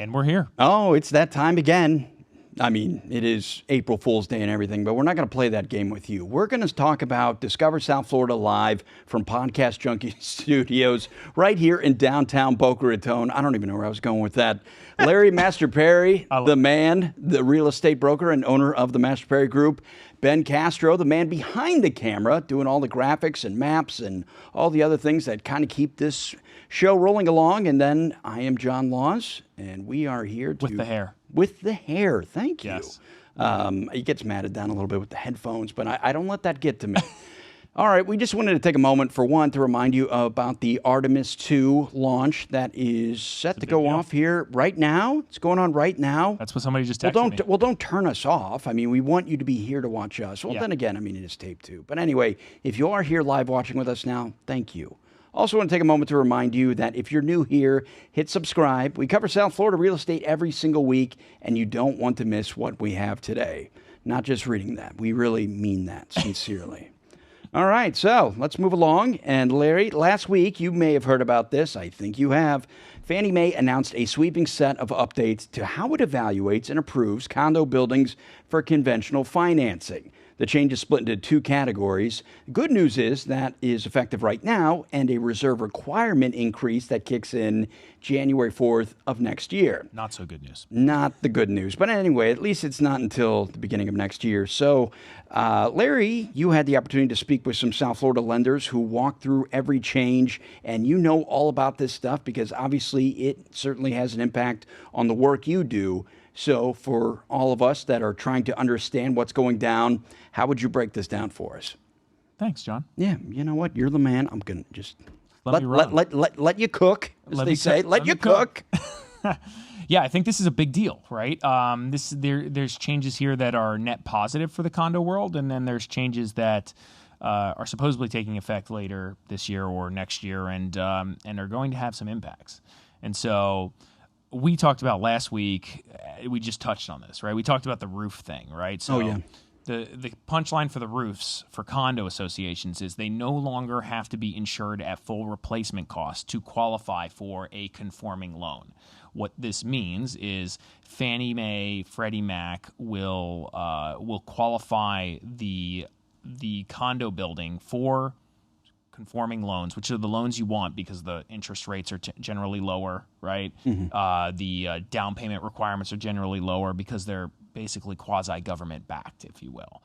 And we're here. Oh, it's that time again. I mean, it is April Fool's Day and everything, but we're not going to play that game with you. We're going to talk about Discover South Florida live from Podcast Junkie Studios right here in downtown Boca Raton. I don't even know where I was going with that. Larry Master Perry, the man, the real estate broker and owner of the Master Perry Group. Ben Castro, the man behind the camera, doing all the graphics and maps and all the other things that kind of keep this show rolling along. And then I am John Laws, and we are here to... With the hair. With the hair, thank you. Yes. He gets matted down a little bit with the headphones, but I don't let that get to me. All right, we just wanted to take a moment, for one, to remind you about the Artemis 2 launch that is set to go off here right now. It's going on right now. That's what somebody just texted me. Well, don't turn us off. I mean, we want you to be here to watch us. Well, then again, I mean, it is taped too. But anyway, if you are here live watching with us now, thank you. Also want to take a moment to remind you that if you're new here, hit subscribe. We cover South Florida real estate every single week, and you don't want to miss what we have today. Not just reading that. We really mean that sincerely. All right, so let's move along. And Larry, last week, you may have heard about this. I think you have. Fannie Mae announced a sweeping set of updates to how it evaluates and approves condo buildings for conventional financing. The change is split into two categories. The good news is that is effective right now, and a reserve requirement increase that kicks in January 4th of next year. Not so good news. Not the good news. But anyway, at least it's not until the beginning of next year. So, Larry, you had the opportunity to speak with some South Florida lenders who walked through every change, and you know all about this stuff because obviously it certainly has an impact on the work you do. So for all of us that are trying to understand what's going down, how would you break this down for us? Thanks, John. Yeah, you know what? You're the man. I'm going to just let you cook, as they say. Let you cook. Yeah, I think this is a big deal, right? There's changes here that are net positive for the condo world, and then there's changes that are supposedly taking effect later this year or next year and are going to have some impacts. And so... we talked about last week, we just touched on this, right? We talked about the roof thing, right? So the punchline for the roofs for condo associations is they no longer have to be insured at full replacement cost to qualify for a conforming loan. What this means is Fannie Mae, Freddie Mac will qualify the condo building for conforming loans, which are the loans you want because the interest rates are generally lower, right? Mm-hmm. The down payment requirements are generally lower because they're basically quasi-government backed, if you will.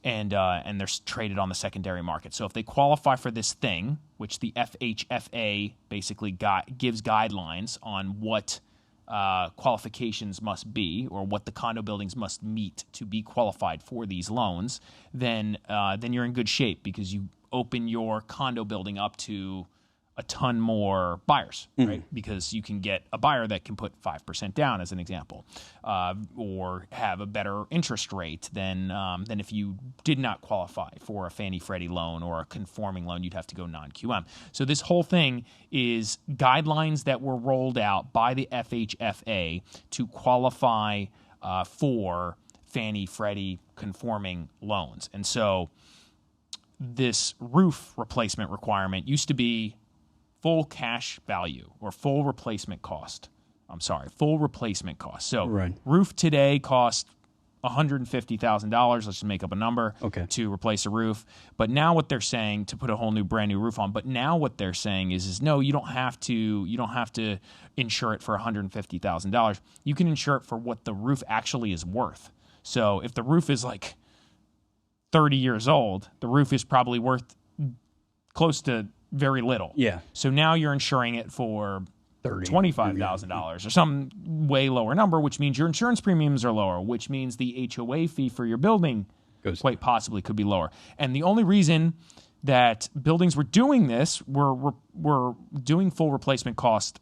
And they're traded on the secondary market. So if they qualify for this thing, which the FHFA basically gives guidelines on what qualifications must be or what the condo buildings must meet to be qualified for these loans, then you're in good shape because you open your condo building up to a ton more buyers, right? Because you can get a buyer that can put 5% down, as an example, or have a better interest rate than if you did not qualify for a Fannie Freddie loan or a conforming loan. You'd have to go non-QM. So this whole thing is guidelines that were rolled out by the FHFA to qualify for Fannie Freddie conforming loans. And so this roof replacement requirement used to be full cash value or full replacement cost. Full replacement cost. So roof today costs $150,000. Let's just make up a number to replace a roof. But now what they're saying to put a whole new brand new roof on. But now what they're saying is no, you don't have to insure it for $150,000. You can insure it for what the roof actually is worth. So if the roof is like 30 years old, the roof is probably worth close to very little. Yeah. So now you're insuring it for $25,000 or some way lower number, which means your insurance premiums are lower, which means the HOA fee for your building quite possibly could be lower. And the only reason that buildings were doing this were doing full replacement cost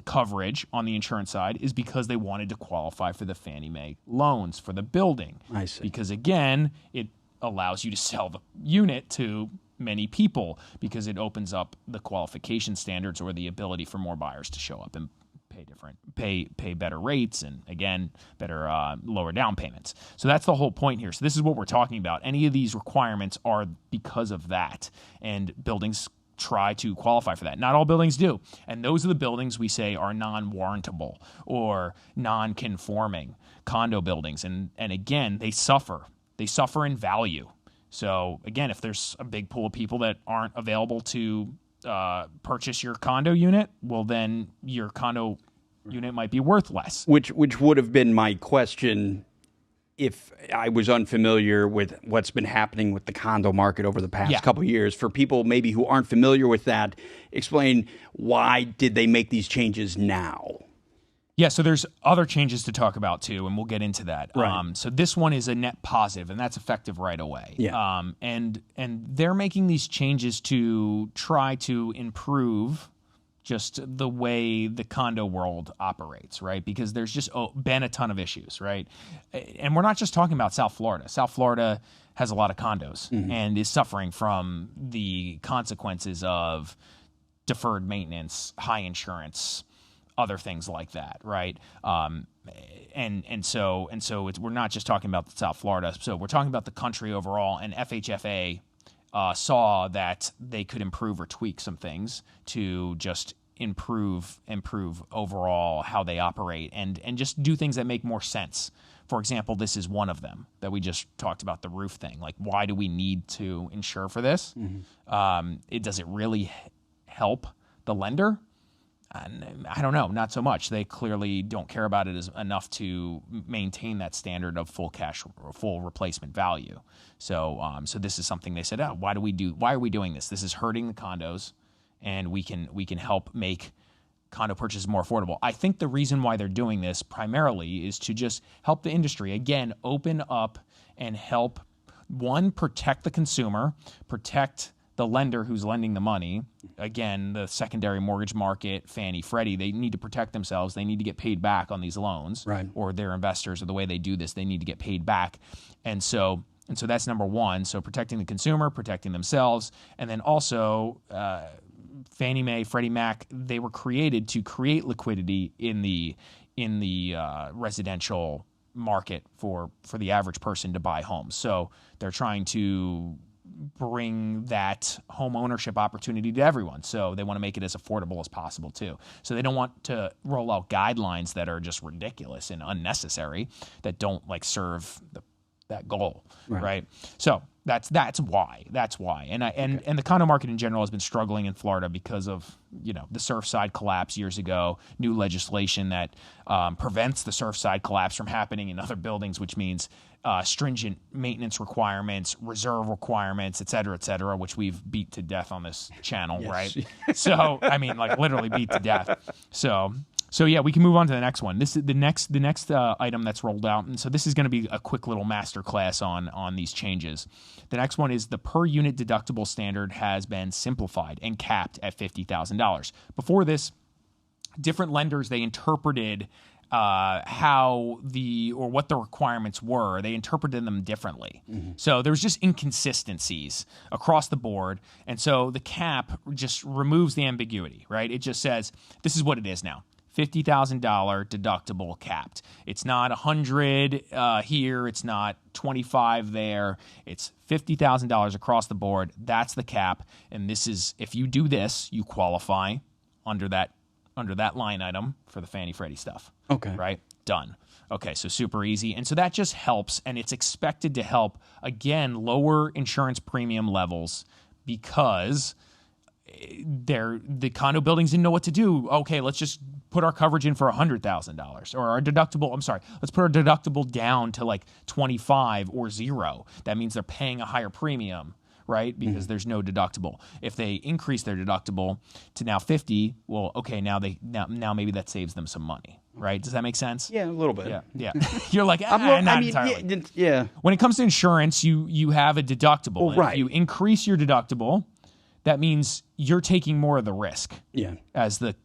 coverage on the insurance side is because they wanted to qualify for the Fannie Mae loans for the building. I see. Because again, it allows you to sell the unit to many people because it opens up the qualification standards or the ability for more buyers to show up and pay better rates and again better lower down payments. So that's the whole point here. So this is what we're talking about. Any of these requirements are because of that, and buildings try to qualify for that. Not all buildings do. And those are the buildings we say are non-warrantable or non-conforming condo buildings. And again, they suffer. They suffer in value. So again, if there's a big pool of people that aren't available to purchase your condo unit, well, then your condo unit might be worth less. Which would have been my question if I was unfamiliar with what's been happening with the condo market over the past couple of years. For people maybe who aren't familiar with that, explain why did they make these changes now? Yeah, so there's other changes to talk about too, and we'll get into that. Right. So this one is a net positive, and that's effective right away. Yeah. And they're making these changes to try to improve just the way the condo world operates, right? Because there's just been a ton of issues, right? And we're not just talking about South Florida. South Florida has a lot of condos and is suffering from the consequences of deferred maintenance, high insurance, other things like that, right? And so we're not just talking about South Florida. So we're talking about the country overall. And FHFA saw that they could improve or tweak some things to just improve overall how they operate and just do things that make more sense. For example, this is one of them that we just talked about, the roof thing. Like, why do we need to insure for this? Does it really help the lender? I don't know, not so much. They clearly don't care about it enough to maintain that standard of full replacement value. So this is something they said, why are we doing this? This is hurting the condos, and we can help make condo purchases more affordable. I think the reason why they're doing this primarily is to just help the industry, again, open up and help, one, protect the consumer, protect the lender who's lending the money. Again, the secondary mortgage market, Fannie, Freddie, they need to protect themselves. They need to get paid back on these loans, right? Or their investors, or the way they do this, they need to get paid back. And so that's number one. So protecting the consumer, protecting themselves, and then also Fannie Mae, Freddie Mac, they were created to create liquidity in the residential market for the average person to buy homes. So they're trying to bring that home ownership opportunity to everyone. So they want to make it as affordable as possible too. So they don't want to roll out guidelines that are just ridiculous and unnecessary, that don't serve that goal, right? So that's why. And the condo market in general has been struggling in Florida because of the Surfside collapse years ago. New legislation that prevents the Surfside collapse from happening in other buildings, which means stringent maintenance requirements, reserve requirements, et cetera, which we've beat to death on this channel, right? So literally beat to death. So yeah, we can move on to the next one. This is the next item that's rolled out, and so this is going to be a quick little master class on these changes. The next one is the per unit deductible standard has been simplified and capped at $50,000. Before this, different lenders, they interpreted what the requirements were. They interpreted them differently. So there's just inconsistencies across the board. And so the cap just removes the ambiguity, right? It just says, this is what it is now. $50,000 deductible capped. It's not $100 here. It's not $25 there. It's $50,000 across the board. That's the cap. And this is, if you do this, you qualify under that line item for the Fannie Freddie stuff. Okay. Right? Done. Okay, so super easy. And so that just helps, and it's expected to help, again, lower insurance premium levels because the condo buildings didn't know what to do. Okay, let's just put our coverage in for $100,000, or our deductible. Let's put our deductible down to 25 or 0. That means they're paying a higher premium, right? Because there's no deductible. If they increase their deductible to now 50, well, okay, now maybe that saves them some money, right? Does that make sense? Yeah, a little bit. Yeah. You're like, not entirely. Yeah. When it comes to insurance, you have a deductible. Well, right. If you increase your deductible, that means you're taking more of the risk. Yeah. As the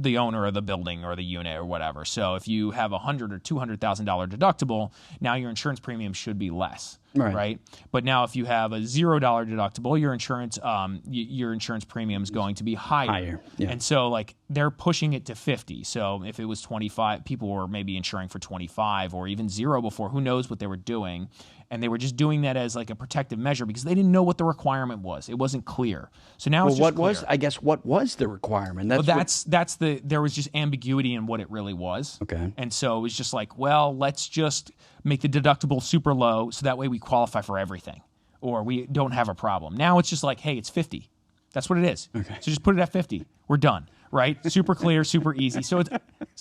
the owner of the building or the unit or whatever. So if you have $100,000 or $200,000 deductible, now your insurance premium should be less. Right. But now if you have a $0 deductible, your insurance premium is going to be higher. Yeah. And so like they're pushing it to 50. So if it was 25, people were maybe insuring for 25 or even 0 before, who knows what they were doing. And they were just doing that as like a protective measure because they didn't know what the requirement was. It wasn't clear. So now it's just clear. What was the requirement? There was just ambiguity in what it really was. Okay. And so it was just like, well, let's just make the deductible super low so that way we qualify for everything or we don't have a problem. Now it's just like, hey, it's 50. That's what it is. Okay. So just put it at 50. We're done. Right? Super clear, super easy. So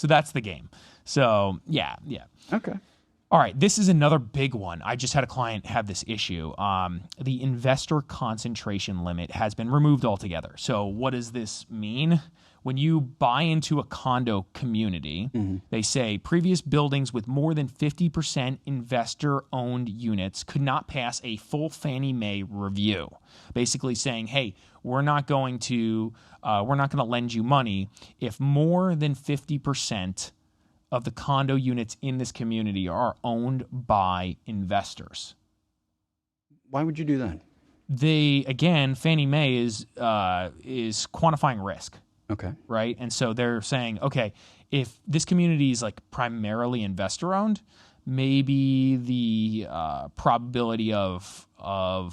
that's the game. So yeah. Okay. All right, this is another big one. I just had a client have this issue. The investor concentration limit has been removed altogether. So what does this mean? When you buy into a condo community, they say previous buildings with more than 50% investor-owned units could not pass a full Fannie Mae review. Basically saying, hey, we're not going to lend you money if more than 50% of the condo units in this community are owned by investors. Why would you do that? Fannie Mae is quantifying risk. Okay. Right? And so they're saying, okay, if this community is like primarily investor owned, maybe the probability of a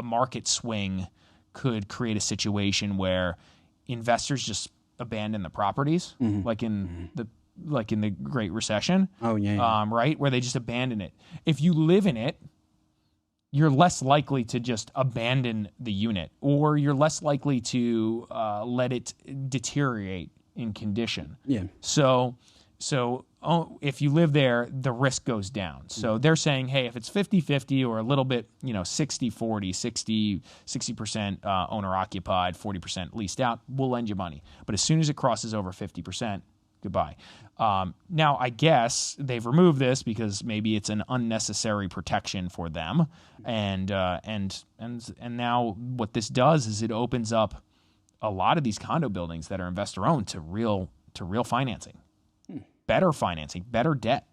market swing could create a situation where investors just abandon the properties, like in the Great Recession. Oh yeah. Right, where they just abandon it. If you live in it, you're less likely to just abandon the unit, or you're less likely to let it deteriorate in condition. Yeah. So if you live there, the risk goes down. So they're saying, hey, if it's 50-50 or a little bit, 60-40, 60% owner-occupied, 40% leased out, we'll lend you money. But as soon as it crosses over 50%, goodbye. Now, I guess they've removed this because maybe it's an unnecessary protection for them. And now what this does is it opens up a lot of these condo buildings that are investor-owned to real financing. Better financing, better debt,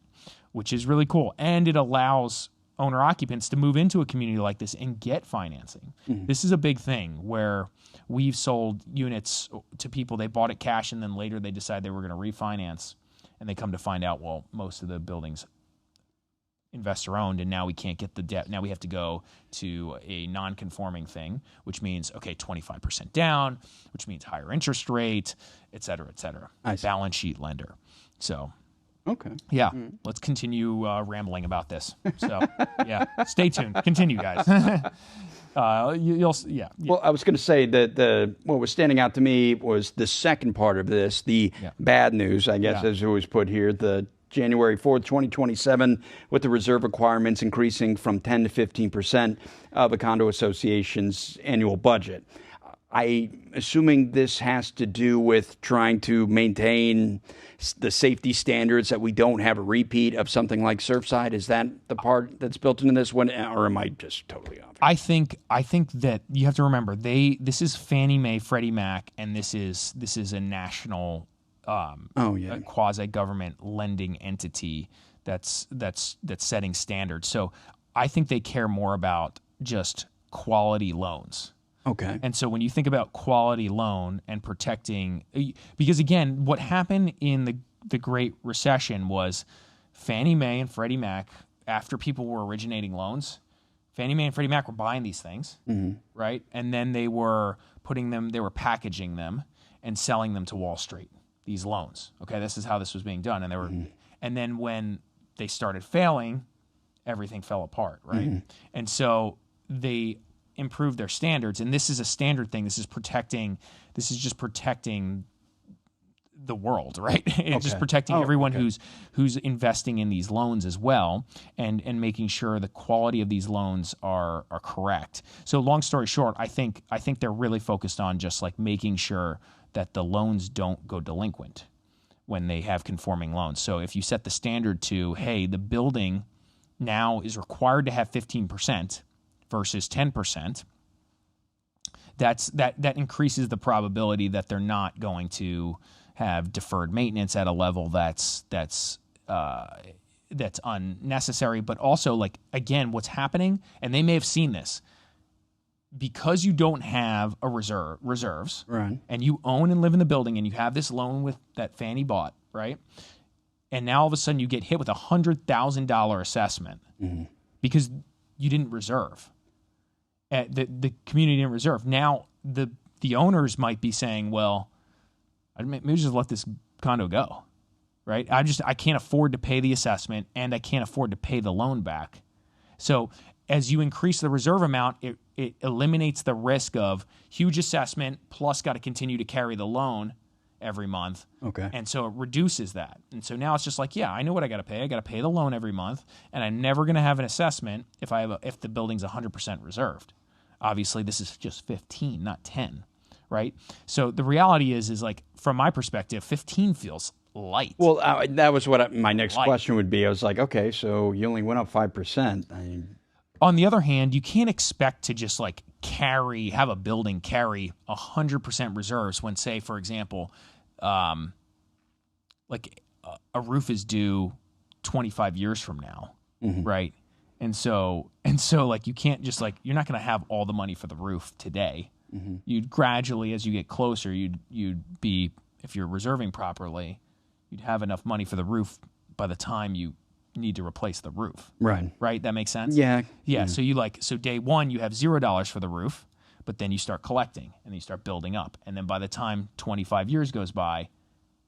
which is really cool. And it allows owner-occupants to move into a community like this and get financing. This is a big thing where we've sold units to people, they bought it cash, and then later they decide they were going to refinance, and they come to find out, well, most of the buildings investor-owned, and now we can't get the debt. Now we have to go to a non-conforming thing, which means, 25% down, which means higher interest rate, et cetera, et cetera. Balance sheet lender. So, okay. Yeah, let's continue rambling about this. So, yeah, stay tuned. Continue, guys. Yeah. Well, I was going to say that what was standing out to me was the second part of this, the bad news, I guess, as it was put here, the January 4th, 2027, with the reserve requirements increasing from 10 to 15% of a condo association's annual budget. I'm assuming this has to do with trying to maintain the safety standards that we don't have a repeat of something like Surfside. Is that the part that's built into this one, or am I just totally off? I think that you have to remember this is Fannie Mae, Freddie Mac, and this is a national a quasi-government lending entity that's setting standards. So I think they care more about just quality loans. Okay. And so when you think about quality loan and protecting, because again, what happened in the Great Recession was Fannie Mae and Freddie Mac, after people were originating loans, Fannie Mae and Freddie Mac were buying these things, right? And then they were packaging them and selling them to Wall Street, these loans. Okay, this is how this was being done. And and then when they started failing, everything fell apart, right? And so they improved their standards, and this is a standard thing. This is just protecting the world, right? It's just protecting everyone who's investing in these loans as well, and making sure the quality of these loans are correct. So long story short, I think they're really focused on just like making sure that the loans don't go delinquent when they have conforming loans. So if you set the standard to, hey, the building now is required to have 15% versus 10%, that increases the probability that they're not going to have deferred maintenance at a level that's unnecessary. But also, like, again, what's happening, and they may have seen this, because you don't have a reserves, Right. and you own and live in the building, and you have this loan with that Fannie bought, right? And now all of a sudden you get hit with $100,000 assessment because you didn't reserve. The community didn't reserve. Now the owners might be saying, well, maybe just let this condo go, right? I can't afford to pay the assessment, and I can't afford to pay the loan back. So as you increase the reserve amount, it eliminates the risk of huge assessment plus got to continue to carry the loan every month. Okay. And so it reduces that. And so now it's just like, yeah, I know what I got to pay. I got to pay the loan every month, and I'm never going to have an assessment if the building's 100% reserved. Obviously, this is just 15, not 10, right? So the reality is like, from my perspective, 15 feels light. Well, that was what my next question would be. I was like, okay, so you only went up 5%. On the other hand, you can't expect to just like have a building carry 100% reserves when, say, for example, like a roof is due 25 years from now, right? And so like, you can't just like, you're not going to have all the money for the roof today. You'd gradually, as you get closer, you'd be, if you're reserving properly, you'd have enough money for the roof by the time you need to replace the roof. Right? That makes sense? Yeah. Yeah. So day one, you have $0 for the roof, but then you start collecting and then you start building up. And then by the time 25 years goes by,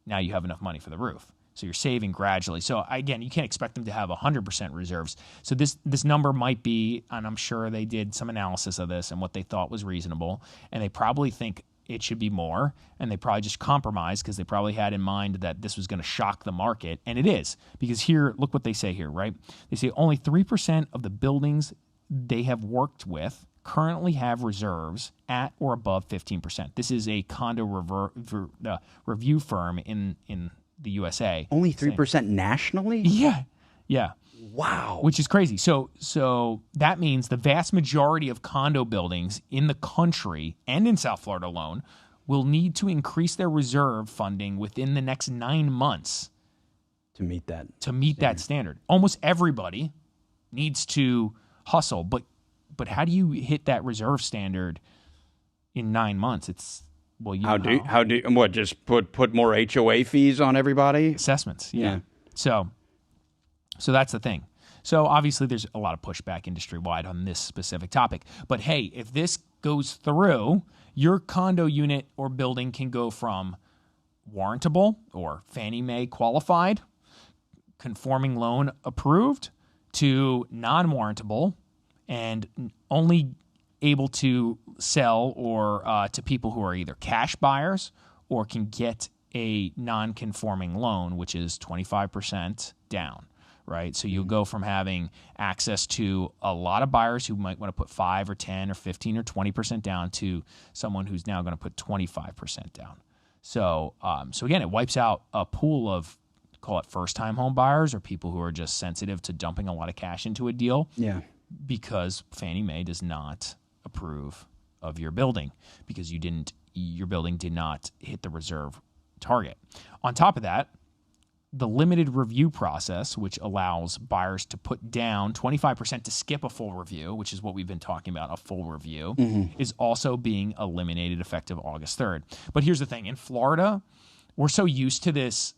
now you have enough money for the roof. So you're saving gradually. So again, you can't expect them to have 100% reserves. So this number might be, and I'm sure they did some analysis of this and what they thought was reasonable, and they probably think it should be more, and they probably just compromised because they probably had in mind that this was going to shock the market, and it is. Because here, look what they say here, right? They say only 3% of the buildings they have worked with currently have reserves at or above 15%. This is a condo review firm in the USA. Only 3% nationally? Yeah. Wow. Which is crazy. So that means the vast majority of condo buildings in the country and in South Florida alone will need to increase their reserve funding within the next 9 months to meet that that standard. Almost everybody needs to hustle, but how do you hit that reserve standard in 9 months? It's how do what, just put more HOA fees on everybody? Assessments, yeah. So that's the thing. So obviously there's a lot of pushback industry-wide on this specific topic. But hey, if this goes through, your condo unit or building can go from warrantable or Fannie Mae qualified, conforming loan approved, to non-warrantable and only able to sell or to people who are either cash buyers or can get a non-conforming loan, which is 25% down. Right, so you'll go from having access to a lot of buyers who might want to put 5 or 10 or 15 or 20% down to someone who's now going to put 25% down. So, again, it wipes out a pool of, call it first-time home buyers or people who are just sensitive to dumping a lot of cash into a deal. Yeah, because Fannie Mae does not approve of your building because your building did not hit the reserve target. On top of that, the limited review process, which allows buyers to put down 25% to skip a full review, which is what we've been talking about, a full review, is also being eliminated effective August 3rd. But here's the thing. In Florida, we're so used to this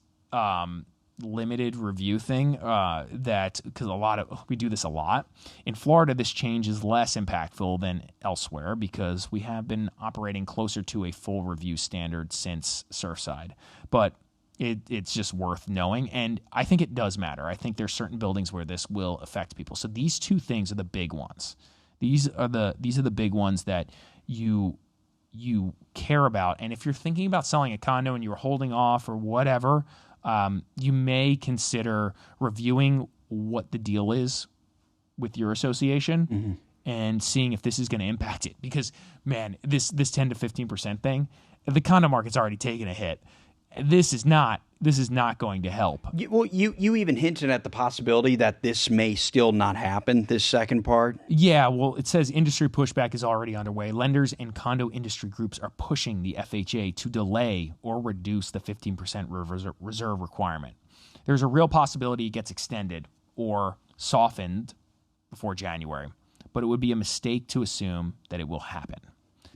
limited review thing that because we do this a lot. In Florida, this change is less impactful than elsewhere because we have been operating closer to a full review standard since Surfside. But it's just worth knowing, and I think it does matter. I think there's certain buildings where this will affect people. So these two things are the big ones. These are the big ones that you care about. And if you're thinking about selling a condo and you're holding off or whatever, you may consider reviewing what the deal is with your association and seeing if this is going to impact it. Because man, this 10 to 15% thing, the condo market's already taken a hit. this is not going to help. You even hinted at the possibility that this may still not happen, this second part. Yeah, well, it says industry pushback is already underway. Lenders and condo industry groups are pushing the FHA to delay or reduce the 15% reserve requirement. There's a real possibility it gets extended or softened before January, but it would be a mistake to assume that it will happen.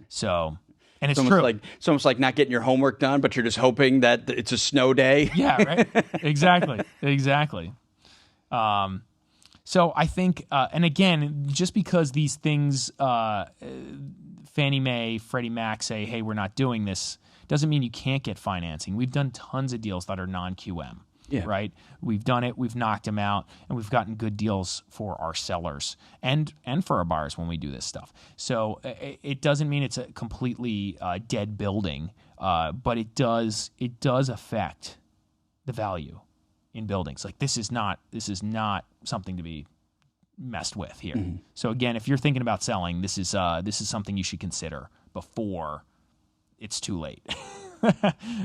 So... And it's true. It's almost like not getting your homework done, but you're just hoping that it's a snow day. Yeah, right. Exactly. So I think, and again, just because these things, Fannie Mae, Freddie Mac say, hey, we're not doing this, doesn't mean you can't get financing. We've done tons of deals that are non-QM. Yeah. Right. We've done it. We've knocked them out, and we've gotten good deals for our sellers and for our buyers when we do this stuff. So it doesn't mean it's a completely dead building, but it does affect the value in buildings. Like this is not something to be messed with here. Mm-hmm. So again, if you're thinking about selling, this is something you should consider before it's too late.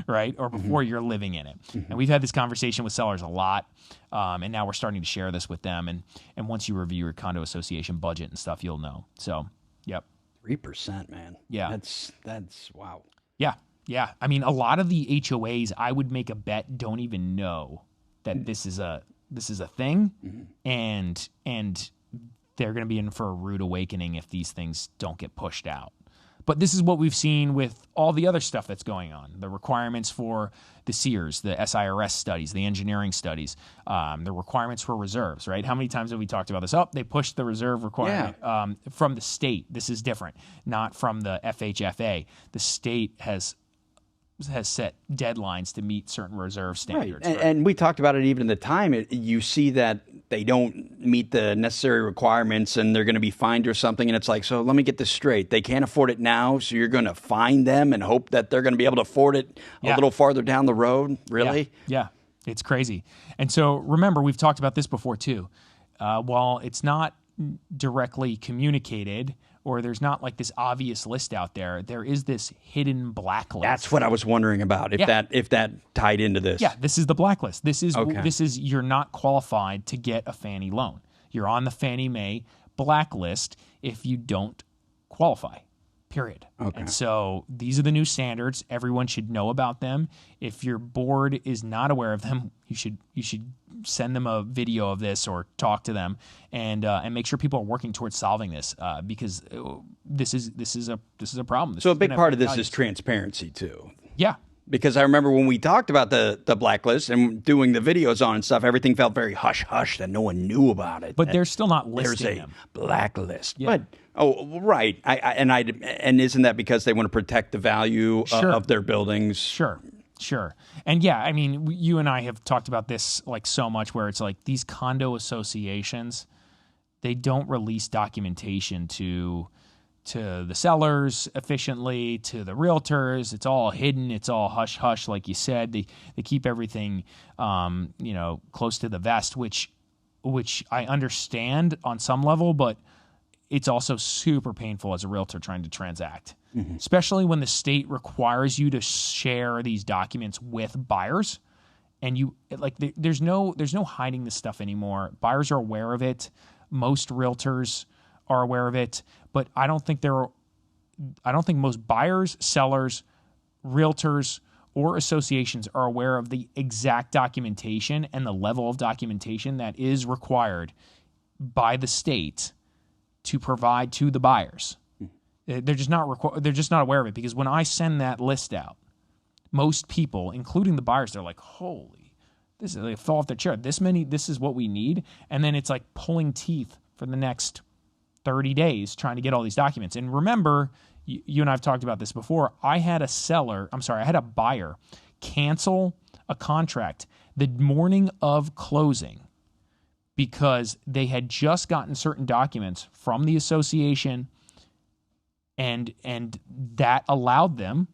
Right? Or before you're living in it. Mm-hmm. And we've had this conversation with sellers a lot, and now we're starting to share this with them. And once you review your condo association budget and stuff, you'll know. So, yep. 3%, man. Yeah. That's wow. Yeah. I mean, a lot of the HOAs, I would make a bet, don't even know that this is a thing, and they're going to be in for a rude awakening if these things don't get pushed out. But this is what we've seen with all the other stuff that's going on. The requirements for the SEERs, the SIRS studies, the engineering studies, the requirements for reserves, right? How many times have we talked about this? Oh, they pushed the reserve requirement from the state. This is different, not from the FHFA. The state has set deadlines to meet certain reserve standards. Right. And we talked about it even at the time. You see that they don't meet the necessary requirements and they're going to be fined or something. And it's like, so let me get this straight. They can't afford it now, so you're going to fine them and hope that they're going to be able to afford it a little farther down the road? Really? Yeah. It's crazy. And so remember, we've talked about this before too. While it's not directly communicated, or there's not like this obvious list out there, there is this hidden blacklist. That's what I was wondering about, if that tied into this. Yeah, this is the blacklist. This is you're not qualified to get a Fannie loan. You're on the Fannie Mae blacklist if you don't qualify. Period. Okay. And so these are the new standards. Everyone should know about them. If your board is not aware of them, you should send them a video of this or talk to them and make sure people are working towards solving this because this is a problem. So a big part of this is transparency too. Yeah. Because I remember when we talked about the blacklist and doing the videos on and stuff, everything felt very hush-hush that no one knew about it. But they're still not listing them. There's a blacklist. Yeah. But, right. And isn't that because they want to protect the value of their buildings? Sure. And yeah, I mean, you and I have talked about this like so much where it's like these condo associations, they don't release documentation to the sellers efficiently, to the realtors. It's all hidden. It's all hush hush, like you said. They keep everything, close to the vest, which I understand on some level, but it's also super painful as a realtor trying to transact, especially when the state requires you to share these documents with buyers. And there's no hiding this stuff anymore. Buyers are aware of it. Most realtors are aware of it, but I don't think most buyers, sellers, realtors, or associations are aware of the exact documentation and the level of documentation that is required by the state to provide to the buyers. They're just not aware of it, because when I send that list out, most people, including the buyers, they're like, holy, they fall off their chair. This is what we need. And then it's like pulling teeth for the next 30 days trying to get all these documents. And remember, you and I have talked about this before. I had a buyer cancel a contract the morning of closing because they had just gotten certain documents from the association, and that allowed them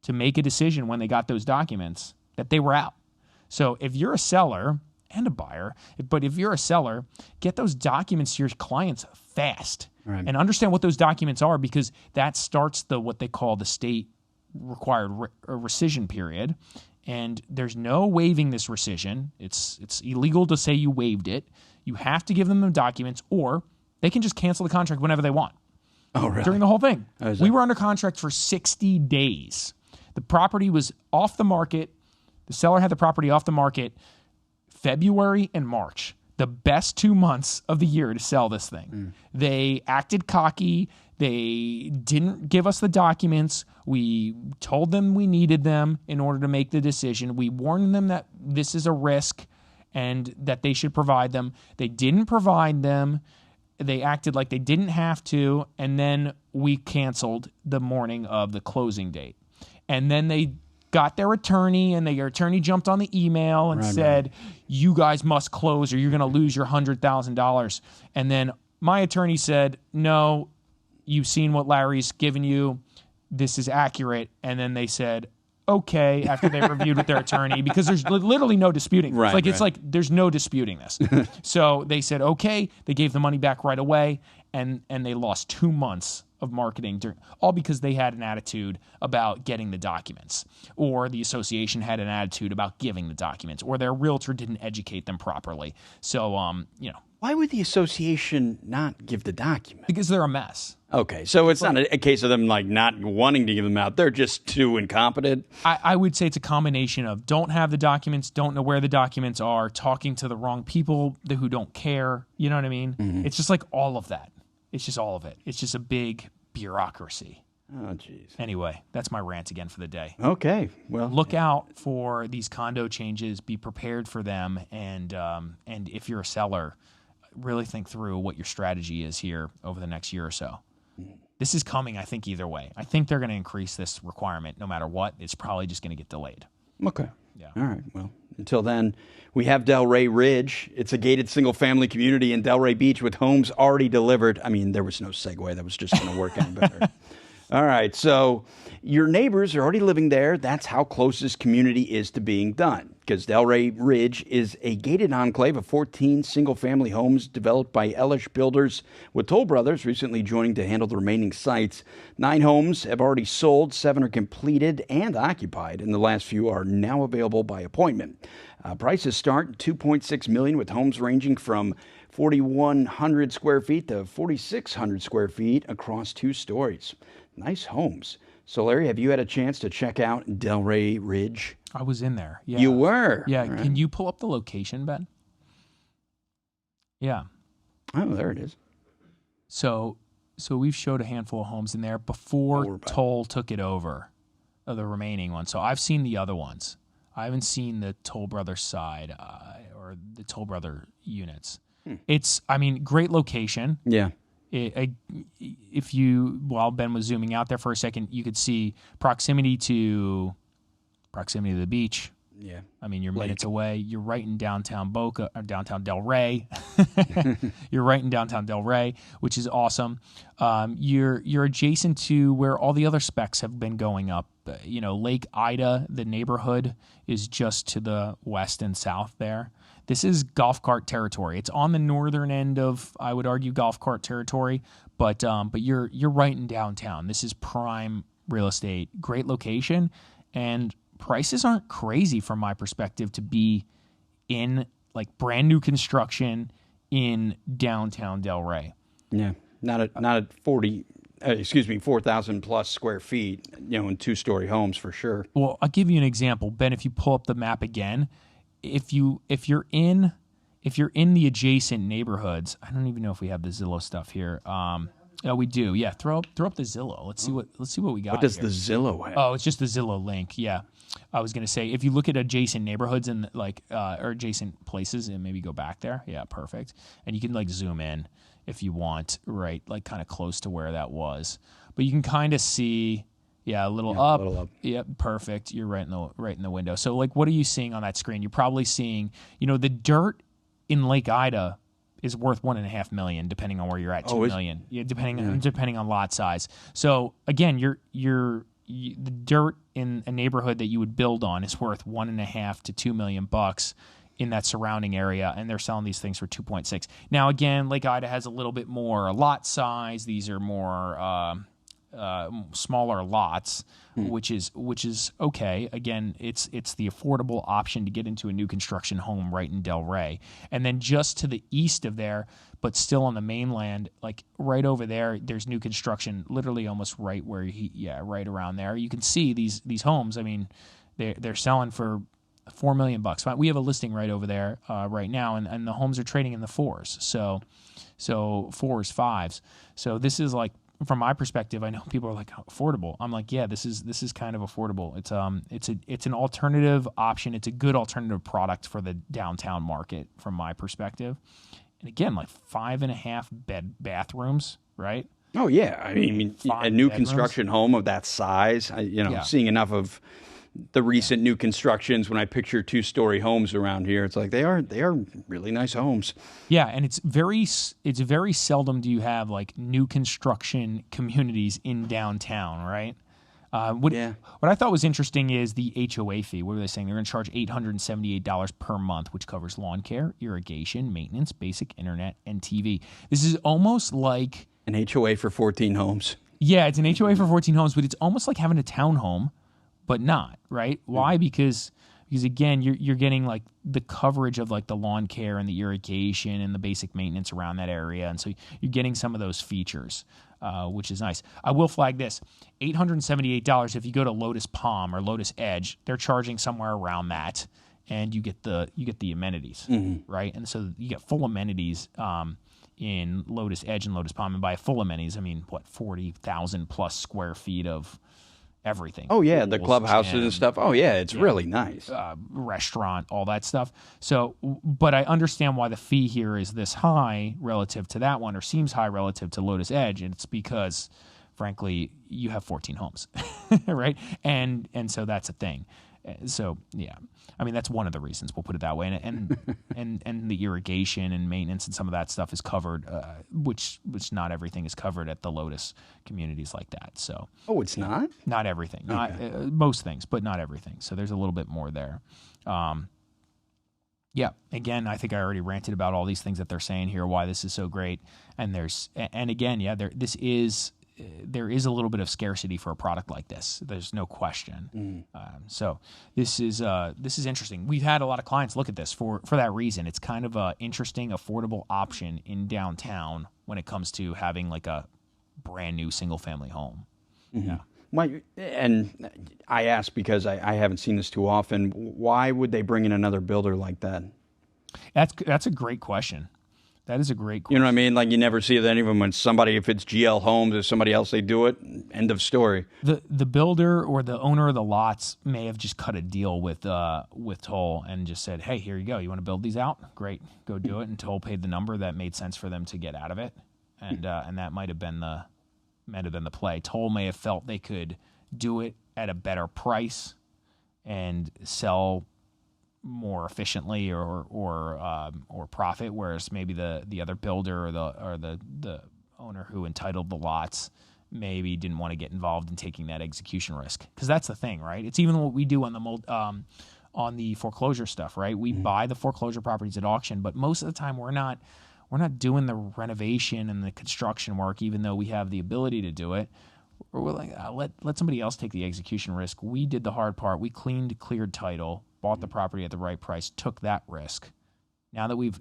to make a decision when they got those documents that they were out. So if you're a seller and a buyer, but if you're a seller, get those documents to your clients fast, right, and understand what those documents are, because that starts what they call the state required a rescission period, and there's no waiving this rescission. It's illegal to say you waived it. You have to give them the documents, or they can just cancel the contract whenever they want. Oh, really? During the whole thing. We were under contract for 60 days. The property was off the market. The seller had the property off the market February and March, the best 2 months of the year to sell this thing. They acted cocky. They didn't give us the documents. We told them we needed them in order to make the decision. We warned them that this is a risk and that they should provide them. They didn't provide them. They acted like they didn't have to, and then we canceled the morning of the closing date. And then they got their attorney, and their attorney jumped on the email and said, you guys must close or you're going to lose your $100,000. And then my attorney said, no, you've seen what Larry's given you. This is accurate. And then they said, okay, after they reviewed with their attorney, because there's literally no disputing this. It's like there's no disputing this. So they said, okay, they gave the money back right away, and they lost 2 months of marketing, all because they had an attitude about getting the documents, or the association had an attitude about giving the documents, or their realtor didn't educate them properly. So, Why would the association not give the document? Because they're a mess. Okay, so it's not a case of them like not wanting to give them out. They're just too incompetent. I would say it's a combination of don't have the documents, don't know where the documents are, talking to the wrong people who don't care. You know what I mean? Mm-hmm. It's just like all of that. It's just all of it. It's just a big bureaucracy. Oh, jeez. Anyway, that's my rant again for the day. Okay, well, look out for these condo changes. Be prepared for them, and if you're a seller, really think through what your strategy is here over the next year or so. This is coming, I think, either way. I think they're going to increase this requirement no matter what. It's probably just going to get delayed. Okay. Yeah. All right. Well, until then, we have Delray Ridge. It's a gated single-family community in Delray Beach with homes already delivered. I mean, there was no segue. That was just going to work any better. All right. So your neighbors are already living there. That's how close this community is to being done, because Delray Ridge is a gated enclave of 14 single-family homes developed by Elish Builders, with Toll Brothers recently joining to handle the remaining sites. 9 homes have already sold, 7 are completed and occupied, and the last few are now available by appointment. Prices start $2.6 million, with homes ranging from 4,100 square feet to 4,600 square feet across 2 stories. Nice homes. So, Larry, have you had a chance to check out Delray Ridge? I was in there. Yeah. You were? Yeah. Right. Can you pull up the location, Ben? Yeah. Oh, there it is. So we've showed a handful of homes in there before Toll took it over, of the remaining ones. So I've seen the other ones. I haven't seen the Toll Brothers side or the Toll Brother units. It's, great location. Yeah. While Ben was zooming out there for a second, you could see proximity to the beach. Yeah. You're minutes away. You're right in downtown downtown Delray. You're right in downtown Delray, which is awesome. You're adjacent to where all the other specs have been going up. Lake Ida, the neighborhood, is just to the west and south there. This is golf cart territory. It's on the northern end of, I would argue, golf cart territory, but you're right in downtown. This is prime real estate, great location, and prices aren't crazy from my perspective to be in like brand new construction in downtown Delray. Yeah, not at 4,000 plus square feet, in 2-story homes for sure. Well, I'll give you an example, Ben. If you pull up the map again, if you're in the adjacent neighborhoods, I don't even know if we have the Zillow stuff here. Oh, we do. Yeah, throw up the Zillow. Let's see what we got. What does here. the Zillow have? Oh, it's just the Zillow link. Yeah, I was gonna say if you look at adjacent neighborhoods and or adjacent places and maybe go back there. Yeah, perfect. And you can zoom in if you want, right? Kind of close to where that was, but you can kind of see. Yeah, a little up. Yep, perfect. You're right in the window. So what are you seeing on that screen? You're probably seeing, the dirt in Lake Ida is worth $1.5 million, depending on where you're at. $2 million. Yeah, depending on lot size. So again, the dirt in a neighborhood that you would build on is worth $1.5 to $2 million in that surrounding area, and they're selling these things for 2.6. Now again, Lake Ida has a little bit more lot size. These are more smaller lots, which is okay. Again, it's the affordable option to get into a new construction home right in Delray. And then just to the east of there, but still on the mainland, like right over there, there's new construction, literally almost right where right around there. You can see these homes. I mean, they're selling for $4 million. We have a listing right over there right now, and the homes are trading in the fours. So fours, fives. So this is like, from my perspective, I know people are like, affordable. I'm like, yeah, this is kind of affordable. It's an alternative option. It's a good alternative product for the downtown market from my perspective. And again, like 5.5 bathrooms, right? Oh yeah, I mean a new construction home of that size. Seeing enough of the recent new constructions when I picture 2-story homes around here, it's like they are really nice homes. Yeah, and it's very seldom do you have like new construction communities in downtown, right? What I thought was interesting is the HOA fee. What were they saying? They're going to charge $878 per month, which covers lawn care, irrigation, maintenance, basic internet, and TV. This is almost like an HOA for 14 homes. Yeah, it's an HOA for 14 homes, but it's almost like having a townhome, but not, right? Why? Because again, you're getting like the coverage of like the lawn care and the irrigation and the basic maintenance around that area, and so you're getting some of those features, which is nice. I will flag this: $878. If you go to Lotus Palm or Lotus Edge, they're charging somewhere around that, and you get the amenities, right? And so you get full amenities in Lotus Edge and Lotus Palm, and by full amenities, I mean 40,000 plus square feet of everything. Oh yeah, the clubhouses and stuff. Oh yeah, it's really nice. Restaurant, all that stuff. So, but I understand why the fee here is this high relative to that one, or seems high relative to Lotus Edge, and it's because, frankly, you have 14 homes, right? And so that's a thing. So yeah, I mean that's one of the reasons, we'll put it that way, and the irrigation and maintenance and some of that stuff is covered, which not everything is covered at the Lotus communities like that. So it's not everything, not most things, but not everything. So there's a little bit more there. Yeah, again, I think I already ranted about all these things that they're saying here, why this is so great, and again, there is a little bit of scarcity for a product like this. There's no question. So this is interesting. We've had a lot of clients look at this for that reason. It's kind of a interesting, affordable option in downtown when it comes to having like a brand new single family home. Yeah. And I ask because I haven't seen this too often. Why would they bring in another builder like that? That's a great question. That is a great question. You know what I mean? Like you never see any of them when if it's GL Homes or somebody else, they do it. End of story. The builder or the owner of the lots may have just cut a deal with Toll and just said, "Hey, here you go. You want to build these out? Great, go do it." And Toll paid the number that made sense for them to get out of it, and that might have been the play. Toll may have felt they could do it at a better price and sell more efficiently or profit, whereas maybe the other builder or the owner who entitled the lots maybe didn't want to get involved in taking that execution risk, because that's the thing, right? It's even what we do on the foreclosure stuff, right? We buy the foreclosure properties at auction, but most of the time we're not doing the renovation and the construction work, even though we have the ability to do it. We're like, let somebody else take the execution risk. We did the hard part. We cleared title, bought the property at the right price, took that risk. Now that we've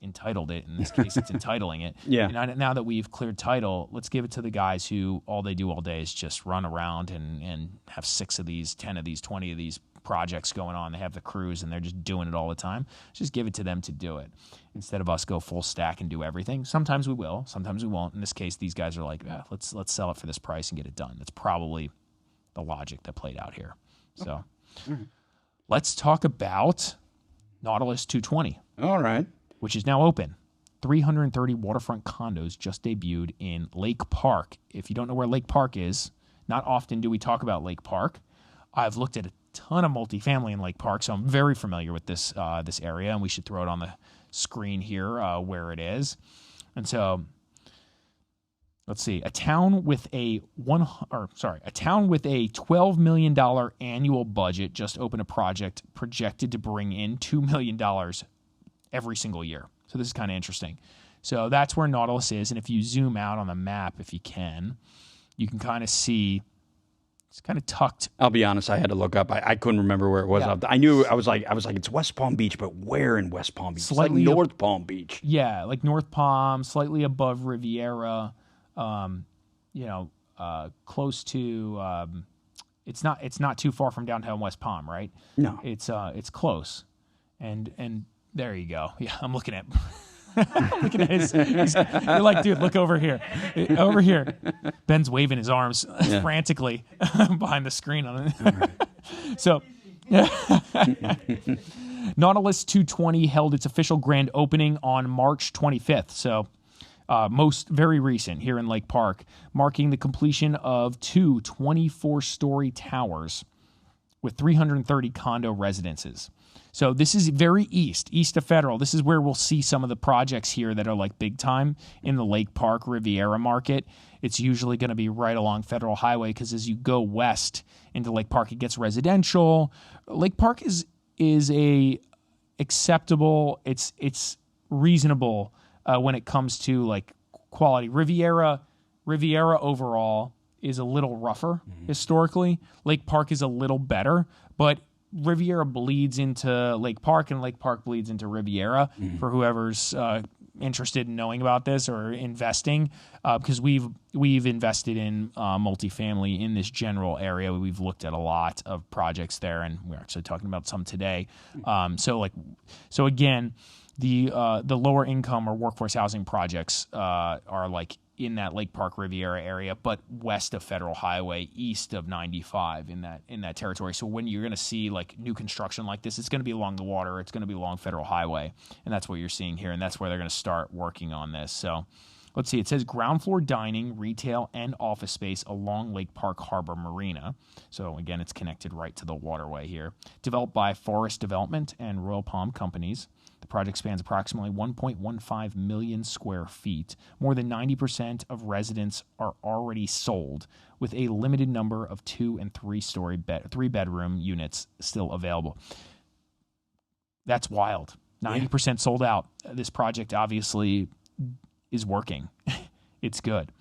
entitled it, in this case it's entitling it, now that we've cleared title, let's give it to the guys who all they do all day is just run around and have 6 of these, 10 of these, 20 of these projects going on. They have the crews and they're just doing it all the time. Just give it to them to do it instead of us go full stack and do everything. Sometimes we will, sometimes we won't. In this case, these guys are like, let's sell it for this price and get it done. That's probably the logic that played out here. So let's talk about Nautilus 220. All right. Which is now open. 330 waterfront condos just debuted in Lake Park. If you don't know where Lake Park is, not often do we talk about Lake Park. I've looked at a ton of multifamily in Lake Park, so I'm very familiar with this area, and we should throw it on the screen here where it is. And so, let's see, a town with a $12 million annual budget just opened a project projected to bring in $2 million every single year. So this is kind of interesting. So that's where Nautilus is, and if you zoom out on the map, if you can, you can kind of see it's kind of tucked. I'll be honest, I had to look up. I couldn't remember where it was. Yeah. I knew I was like it's West Palm Beach, but where in West Palm Beach? Slightly it's like North Palm Beach. Yeah, like North Palm, slightly above Riviera. Close to. It's not too far from downtown West Palm, right? No, it's close, and there you go. Yeah, I'm looking at. Looking at his you're like, dude, look over here. Over here. Ben's waving his arms frantically behind the screen on it. Right. So Nautilus 220 held its official grand opening on March 25th. So very recent here in Lake Park, marking the completion of two 24-story towers with 330 condo residences. So this is very east of Federal. This is where we'll see some of the projects here that are like big time in the Lake Park Riviera market. It's usually going to be right along Federal Highway because as you go west into Lake Park, it gets residential. Lake Park is a acceptable. It's reasonable when it comes to like quality. Riviera overall is a little rougher historically. Lake Park is a little better, but Riviera bleeds into Lake Park, and Lake Park bleeds into Riviera for whoever's interested in knowing about this or investing, because we've invested in multifamily in this general area. We've looked at a lot of projects there, and we're actually talking about some today. So again, the lower income or workforce housing projects are like in that Lake Park Riviera area, but west of Federal Highway, east of 95 in that territory. So when you're going to see like new construction like this, it's going to be along the water. It's going to be along Federal Highway, and that's what you're seeing here, and that's where they're going to start working on this. So let's see. It says ground floor dining, retail, and office space along Lake Park Harbor Marina. So again, it's connected right to the waterway here. Developed by Forest Development and Royal Palm Companies. The project spans approximately 1.15 million square feet. More than 90% of residents are already sold, with a limited number of 2- and 3-bedroom units still available. That's wild. 90% sold out. This project obviously is working. It's good.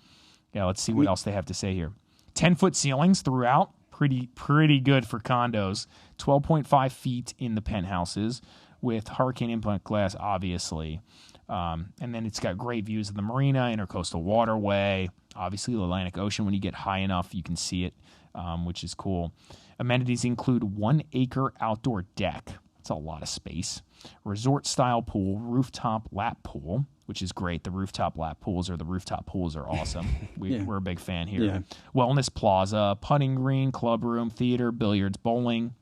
Yeah, let's see what else they have to say here. 10-foot ceilings throughout. Pretty good for condos. 12.5 feet in the penthouses, with hurricane impact glass, obviously. And then it's got great views of the marina, intercoastal waterway, obviously the Atlantic Ocean. When you get high enough, you can see it, which is cool. Amenities include 1-acre outdoor deck. That's a lot of space. Resort-style pool, rooftop lap pool, which is great. The rooftop pools are awesome. We're a big fan here. Yeah. Wellness plaza, putting green, club room, theater, billiards, bowling,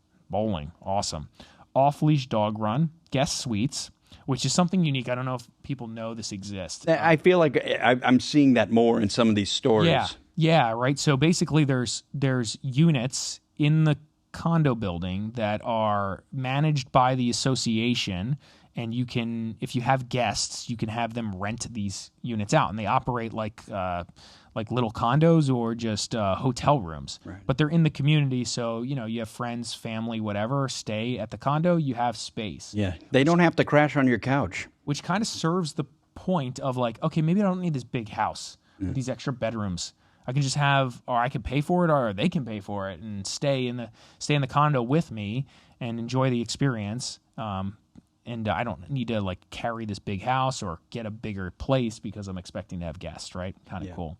awesome. Off-leash dog run, guest suites, which is something unique. I don't know if people know this exists. I feel like I'm seeing that more in some of these stories. Yeah, right. So basically there's units in the condo building that are managed by the association, and you can, if you have guests, you can have them rent these units out, and they operate like little condos or just hotel rooms. Right. But they're in the community, so you have friends, family, whatever, stay at the condo, you have space. Yeah, they don't have to crash on your couch. Which kind of serves the point of like, okay, maybe I don't need this big house with these extra bedrooms. I can just have, or I can pay for it, or they can pay for it and stay in the condo with me and enjoy the experience. And I don't need to like carry this big house or get a bigger place because I'm expecting to have guests, right? Kind of cool.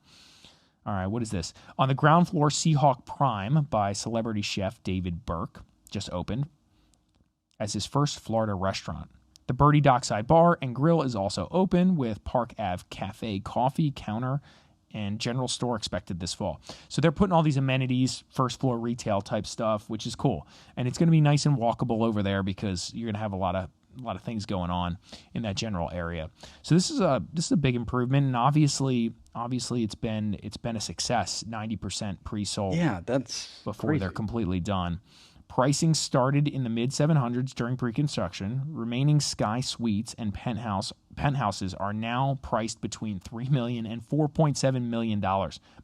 All right, what is this? On the ground floor, Seahawk Prime by celebrity chef David Burke just opened as his first Florida restaurant. The Birdie Dockside Bar and Grill is also open, with Park Ave Cafe coffee counter and general store expected this fall. So they're putting all these amenities, first floor retail type stuff, which is cool. And it's going to be nice and walkable over there because you're going to have a lot of things going on in that general area. So this is a big improvement, and obviously it's been a success. 90% pre-sold. Yeah, that's before crazy. They're completely done. Pricing started in the mid-700s during pre-construction. Remaining Sky Suites and penthouses are now priced between $3 million and $4.7 million.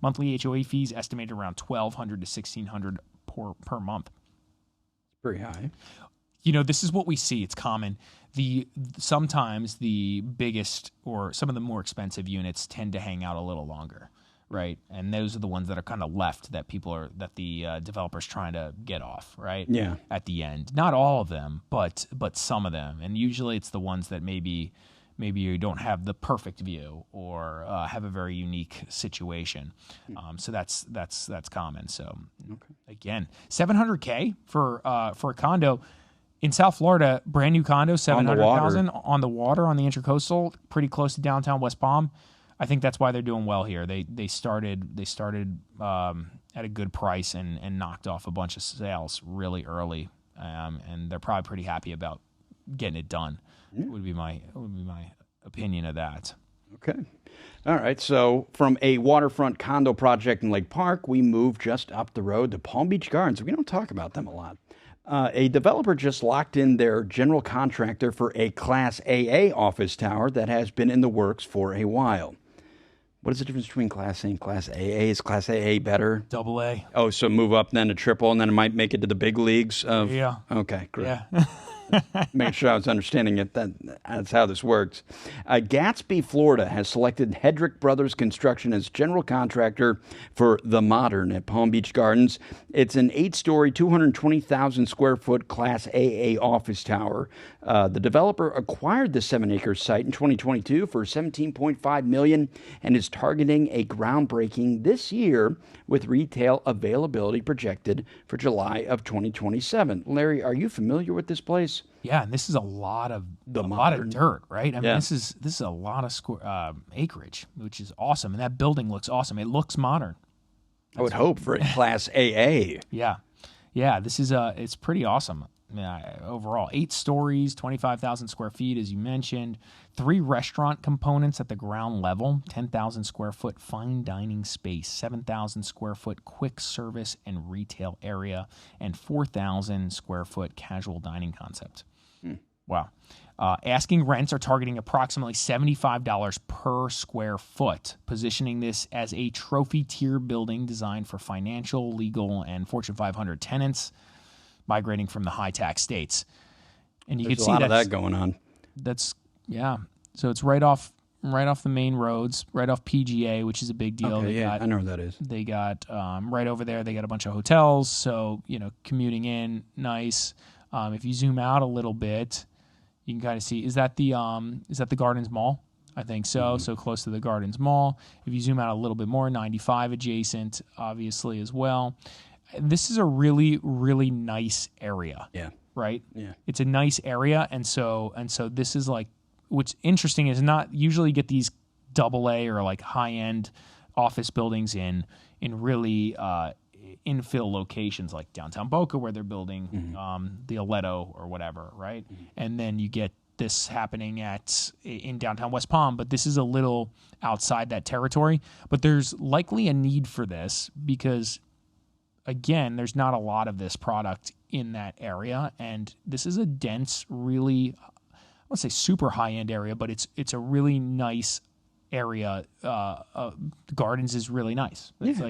Monthly HOA fees estimated around $1,200 to $1,600 per month. Pretty high. This is what we see. It's common. Sometimes the biggest or some of the more expensive units tend to hang out a little longer, right? And those are the ones that are kind of left that the developers trying to get off, right? Yeah. At the end, not all of them, but some of them, and usually it's the ones that maybe you don't have the perfect view or have a very unique situation. So that's common. So again, $700K for a condo in South Florida, brand new condo, $700,000 on the water on the Intracoastal, pretty close to downtown West Palm. I think that's why they're doing well here. They started at a good price and knocked off a bunch of sales really early, and they're probably pretty happy about getting it done. Would be my opinion of that. Okay. All right. So from a waterfront condo project in Lake Park, we move just up the road to Palm Beach Gardens. We don't talk about them a lot. A developer just locked in their general contractor for a Class AA office tower that has been in the works for a while. What is the difference between Class A and Class AA? Is Class AA better? Double A. Oh, so move up then to triple, and then it might make it to the big leagues of... Yeah. Okay, great. Yeah. Make sure I was understanding it. That's how this works. Gatsby, Florida has selected Hedrick Brothers Construction as general contractor for The Modern at Palm Beach Gardens. It's an 8-story, 220,000 square foot Class AA office tower. The developer acquired the 7-acre site in 2022 for $17.5 million and is targeting a groundbreaking this year with retail availability projected for July of 2027. Larry, are you familiar with this place? Yeah, and this is a lot of dirt, right? I mean, Yeah. this is a lot of acreage, which is awesome, and that building looks awesome. It looks modern. I would hope for a Class AA. Yeah. This is it's pretty awesome. Overall, 8 stories, 25,000 square feet, as you mentioned. 3 restaurant components at the ground level, 10,000 square foot fine dining space, 7,000 square foot quick service and retail area, and 4,000 square foot casual dining concept. Wow. Asking rents are targeting approximately $75 per square foot, positioning this as a trophy tier building designed for financial, legal, and Fortune 500 tenants migrating from the high tax states. And There's a lot of that going on. So it's right off the main roads, right off PGA, which is a big deal. Okay, I know where that is. They got right over there. They got a bunch of hotels, so commuting in, nice. If you zoom out a little bit, you can kind of see. Is that the Gardens Mall? I think so. Mm-hmm. So close to the Gardens Mall. If you zoom out a little bit more, 95 adjacent, obviously as well. This is a really, really nice area. Yeah. Right? Yeah. It's a nice area, and so this is like, what's interesting is not usually get these double A or like high end office buildings in really infill locations like downtown Boca where they're building the Aledo or whatever, right? Mm-hmm. And then you get this happening in downtown West Palm, but this is a little outside that territory. But there's likely a need for this because, again, there's not a lot of this product in that area, and this is a dense, really, I won't say super high-end area, but it's a really nice area. Gardens is really nice. It's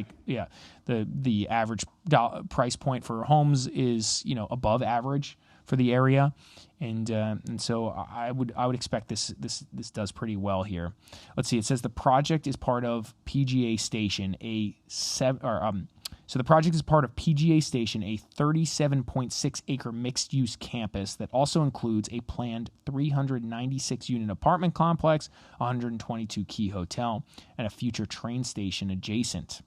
the average price point for homes is above average for the area, and so I would expect this does pretty well here. Let's see. It says the project is part of PGA Station, So the project is part of PGA Station, a 37.6-acre mixed-use campus that also includes a planned 396-unit apartment complex, 122-key hotel, and a future train station adjacent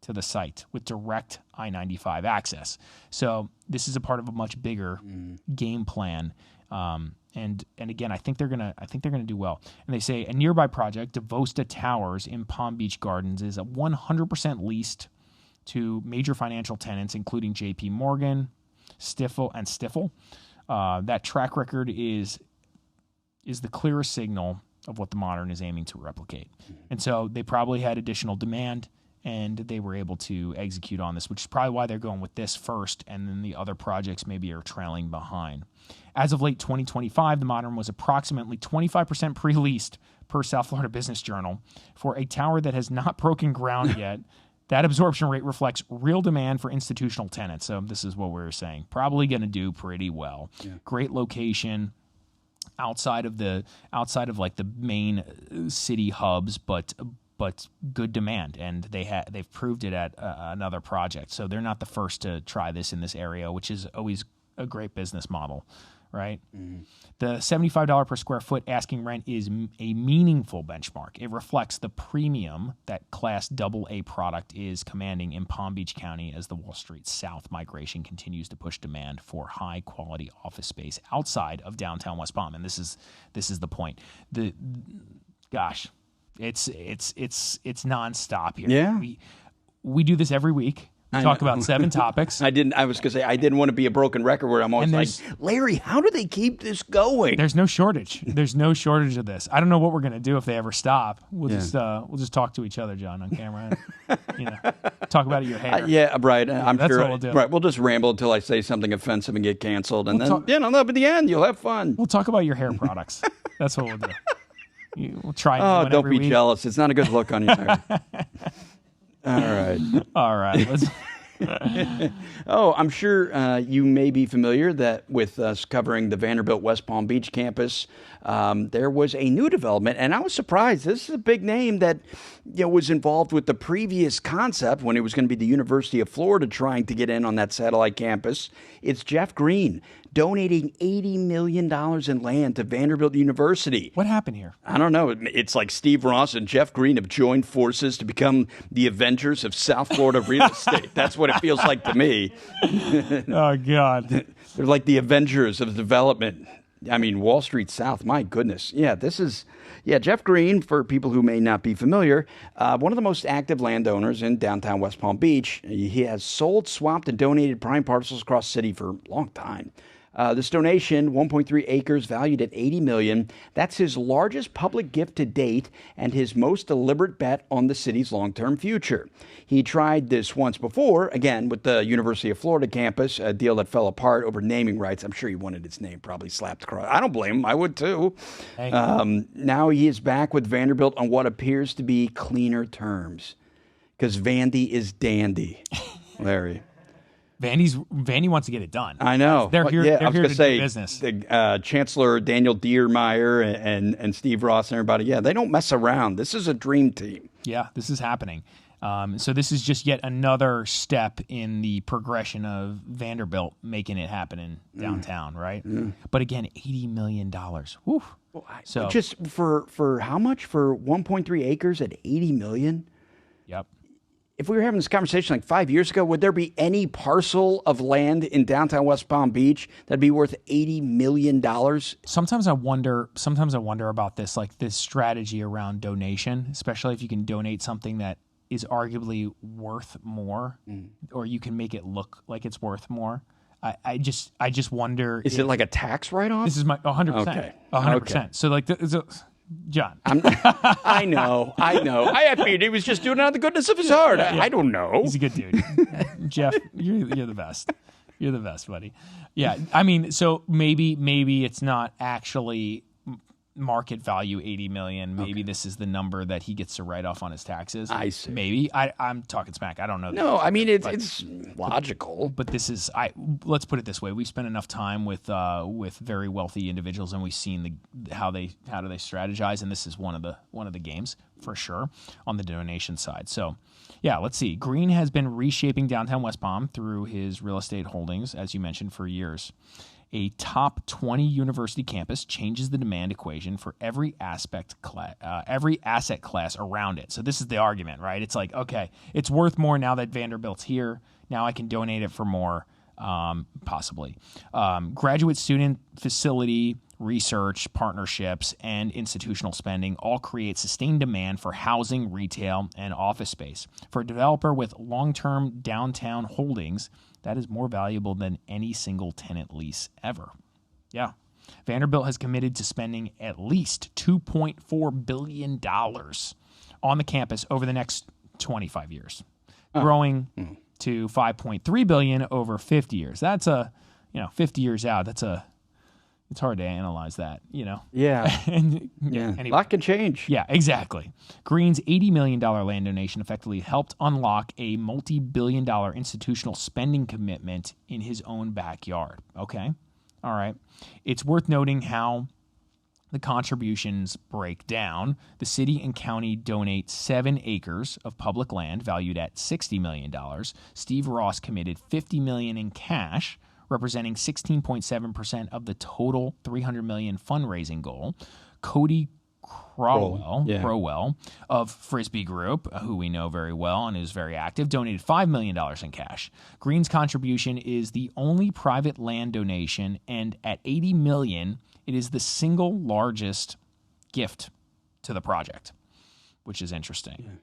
to the site with direct I-95 access. So this is a part of a much bigger game plan. And again, I think they're gonna do well. And they say a nearby project, Devosta Towers in Palm Beach Gardens, is a 100% leased to major financial tenants, including J.P. Morgan, Stifel. That track record is the clearest signal of what the Modern is aiming to replicate. And so they probably had additional demand, and they were able to execute on this, which is probably why they're going with this first, and then the other projects maybe are trailing behind. As of late 2025, the Modern was approximately 25% pre-leased per South Florida Business Journal for a tower that has not broken ground yet. That absorption rate reflects real demand for institutional tenants. So this is what we're saying. Probably going to do pretty well. Yeah. Great location outside of like the main city hubs, but but good demand, and they've proved it at another project. So they're not the first to try this in this area, which is always a great business model, right? Mm-hmm. The $75 per square foot asking rent is a meaningful benchmark. It reflects the premium that Class AA product is commanding in Palm Beach County as the Wall Street South migration continues to push demand for high-quality office space outside of downtown West Palm. And this is the point. It's nonstop here. Yeah. We do this every week. We talk about 7 topics. I was going to say, I didn't want to be a broken record where I'm always like, Larry, how do they keep this going? There's no shortage. There's no shortage of this. I don't know what we're going to do if they ever stop. We'll just talk to each other, John, on camera. And, talk about your hair. Yeah, right. I'm that's sure. What we'll do. Right. We'll just ramble until I say something offensive and get canceled. And then, at the end, you'll have fun. We'll talk about your hair products. That's what we'll do. We'll try. Oh, don't be jealous. It's not a good look on your hair. All right. Let's. I'm sure you may be familiar that with us covering the Vanderbilt West Palm Beach campus, there was a new development, and I was surprised. This is a big name that was involved with the previous concept when it was going to be the University of Florida trying to get in on that satellite campus. It's Jeff Greene donating $80 million in land to Vanderbilt University. What happened here? I don't know. It's like Steve Ross and Jeff Greene have joined forces to become the Avengers of South Florida real estate. That's what it feels like to me. Oh, God. They're like the Avengers of development. I mean, Wall Street South, my goodness. Yeah, Jeff Greene, for people who may not be familiar, one of the most active landowners in downtown West Palm Beach. He has sold, swapped, and donated prime parcels across the city for a long time. This donation, 1.3 acres valued at $80 million. That's his largest public gift to date and his most deliberate bet on the city's long-term future. He tried this once before, again, with the University of Florida campus, a deal that fell apart over naming rights. I'm sure he wanted its name probably slapped across. I don't blame him. I would too. Hey. Now he is back with Vanderbilt on what appears to be cleaner terms because Vandy is dandy, Larry. Vandy wants to get it done. I know. They're here. Yeah, they're here to do business. The Chancellor Daniel Diermeyer and Steve Ross and everybody. Yeah, they don't mess around. This is a dream team. Yeah, this is happening. So this is just yet another step in the progression of Vanderbilt making it happen in downtown, right? But again, $80 million. Woo. So just for how much? For 1.3 acres at $80 million? Yep. If we were having this conversation like 5 years ago, would there be any parcel of land in downtown West Palm Beach that'd be worth $80 million? Sometimes I wonder about this, like this strategy around donation, especially if you can donate something that is arguably worth more, or you can make it look like it's worth more. I just wonder. Is it like a tax write-off? This is my 100%. Okay. 100%. So like John. I know. I mean, he was just doing it out of the goodness of his heart. Yeah. I don't know. He's a good dude. Jeff, you're the best. You're the best, buddy. Yeah, I mean, so maybe it's not actually market value $80 million. Maybe this is the number that he gets to write off on his taxes. I see. Maybe I'm talking smack. I don't know. No, I mean it's logical. But this is let's put it this way: we spent enough time with very wealthy individuals, and we've seen how do they strategize, and this is one of the games for sure on the donation side. So. Yeah, let's see. Greene has been reshaping downtown West Palm through his real estate holdings, as you mentioned, for years. A top 20 university campus changes the demand equation for every asset class around it. So this is the argument, right? It's like, okay, it's worth more now that Vanderbilt's here. Now I can donate it for more, possibly. Graduate student facility, research, partnerships, and institutional spending all create sustained demand for housing, retail, and office space. For a developer with long-term downtown holdings, that is more valuable than any single tenant lease ever. Yeah. Vanderbilt has committed to spending at least $2.4 billion on the campus over the next 25 years, growing to $5.3 billion over 50 years. That's 50 years out. It's hard to analyze that, Yeah. Anyway. A lot can change. Yeah, exactly. Greene's $80 million land donation effectively helped unlock a multi-billion-dollar institutional spending commitment in his own backyard. Okay. All right. It's worth noting how the contributions break down. The city and county donate 7 acres of public land valued at $60 million. Steve Ross committed $50 million in cash, representing 16.7% of the total $300 million fundraising goal. Cody Crowell of Frisbee Group, who we know very well and is very active, donated $5 million in cash. Greene's contribution is the only private land donation, and at $80 million, it is the single largest gift to the project, which is interesting.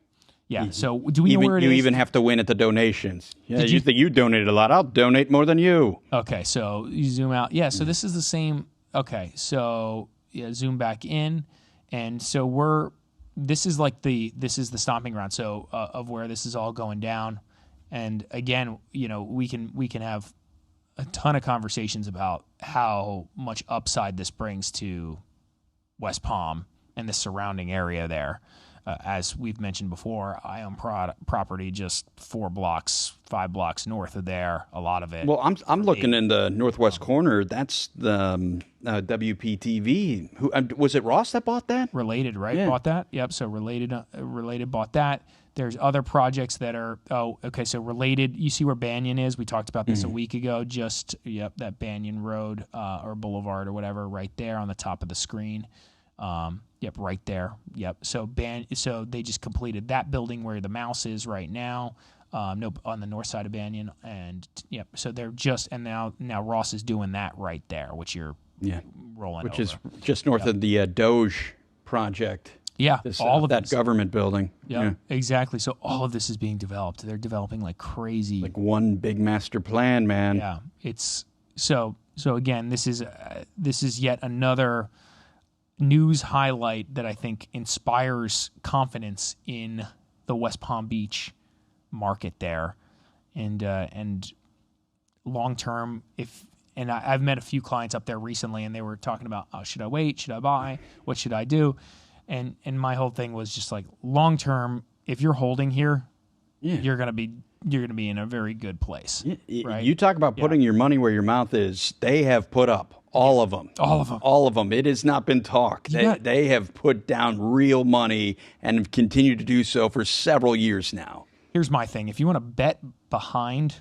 Yeah. So do we know where it is? You even have to win at the donations. Yeah, you think you donated a lot. I'll donate more than you. Okay. So you zoom out. Yeah. So this is the same. Okay. So zoom back in. And so this is the stomping ground. So of where this is all going down. And again, we can have a ton of conversations about how much upside this brings to West Palm and the surrounding area there. As we've mentioned before, I own property just 5 blocks north of there. A lot of it. Well, I'm looking in the northwest corner. That's the WPTV. Who was it? Ross that bought that? Related, right? Yeah. Bought that. Yep. So related bought that. There's other projects that are, so Related, you see where Banyan is? We talked about this a week ago. That Banyan Road or Boulevard or whatever right there on the top of the screen. Right there. Yep. So they just completed that building where the mouse is right now. On the north side of Banyan. And, so they're now Ross is doing that right there, which you're rolling which over. Is just north of the Doge project. Yeah, all of that government building. Yeah, exactly. So all of this is being developed. They're developing like crazy. Like one big master plan, man. Yeah, it's so again. This is yet another news highlight that I think inspires confidence in the West Palm Beach market there, and long term. I've met a few clients up there recently, and they were talking about, should I wait? Should I buy? What should I do? And my whole thing was just like, long term, if you're holding here, you're gonna be in a very good place. Right? You talk about putting your money where your mouth is. They have put up all of them. All of them. It has not been talk. They have put down real money and have continued to do so for several years now. Here's my thing: if you want to bet behind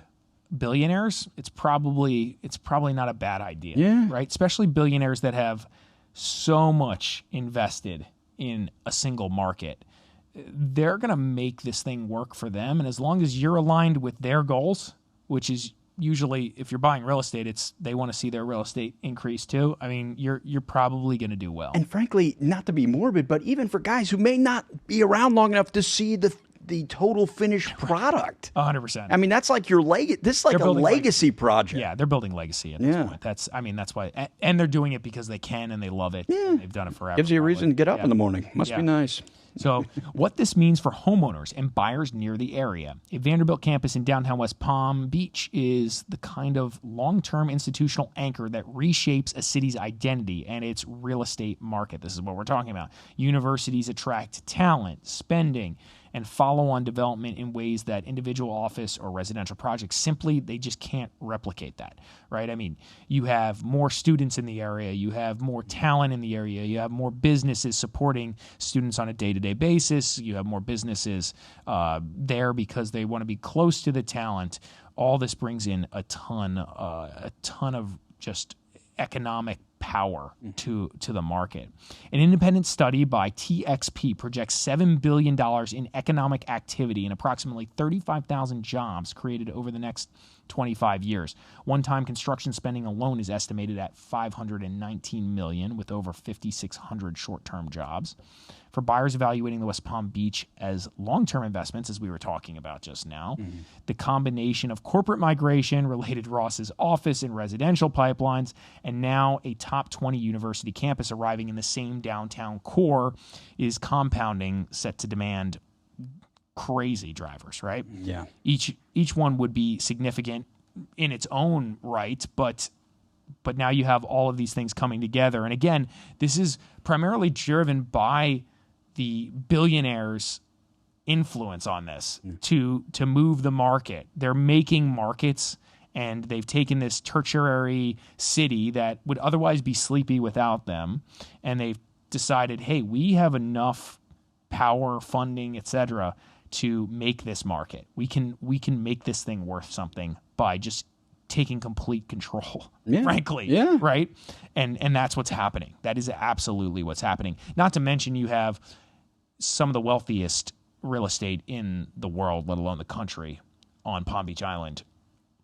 billionaires, it's probably not a bad idea. Yeah. Right. Especially billionaires that have so much invested in a single market. They're going to make this thing work for them. And as long as you're aligned with their goals, which is usually, if you're buying real estate, they want to see their real estate increase too. I mean, you're probably going to do well. And frankly, not to be morbid, but even for guys who may not be around long enough to see the total finished product. 100%. I mean, that's like this is like a legacy project. Yeah, they're building legacy at this point. That's why, and they're doing it because they can and they love it. Yeah. They've done it forever. Gives you a reason to get up in the morning. Must be nice. So what this means for homeowners and buyers near the area. A Vanderbilt campus in downtown West Palm Beach is the kind of long-term institutional anchor that reshapes a city's identity and its real estate market. This is what we're talking about. Universities attract talent, spending, and follow-on development in ways that individual office or residential projects they just can't replicate that, right? I mean, you have more students in the area, you have more talent in the area, you have more businesses supporting students on a day-to-day basis, you have more businesses there because they want to be close to the talent. All this brings in a ton of just economic power to the market. An independent study by TXP projects $7 billion in economic activity and approximately 35,000 jobs created over the next 25 years. One-time construction spending alone is estimated at $519 million, with over 5,600 short-term jobs. For buyers evaluating the West Palm Beach as long-term investments, as we were talking about just now, the combination of corporate migration, related Ross's office and residential pipelines, and now a top 20 university campus arriving in the same downtown core is compounding, set to demand crazy drivers, right? Yeah. Each one would be significant in its own right, but now you have all of these things coming together. And again, this is primarily driven by the billionaires' influence on this to move the market. They're making markets And they've taken this tertiary city that would otherwise be sleepy without them, and they've decided, hey, we have enough power, funding, etc., to make this market. We can make this thing worth something by just taking complete control, frankly. Yeah. Right? And that's what's happening. That is absolutely what's happening. Not to mention you have some of the wealthiest real estate in the world, let alone the country, on Palm Beach Island,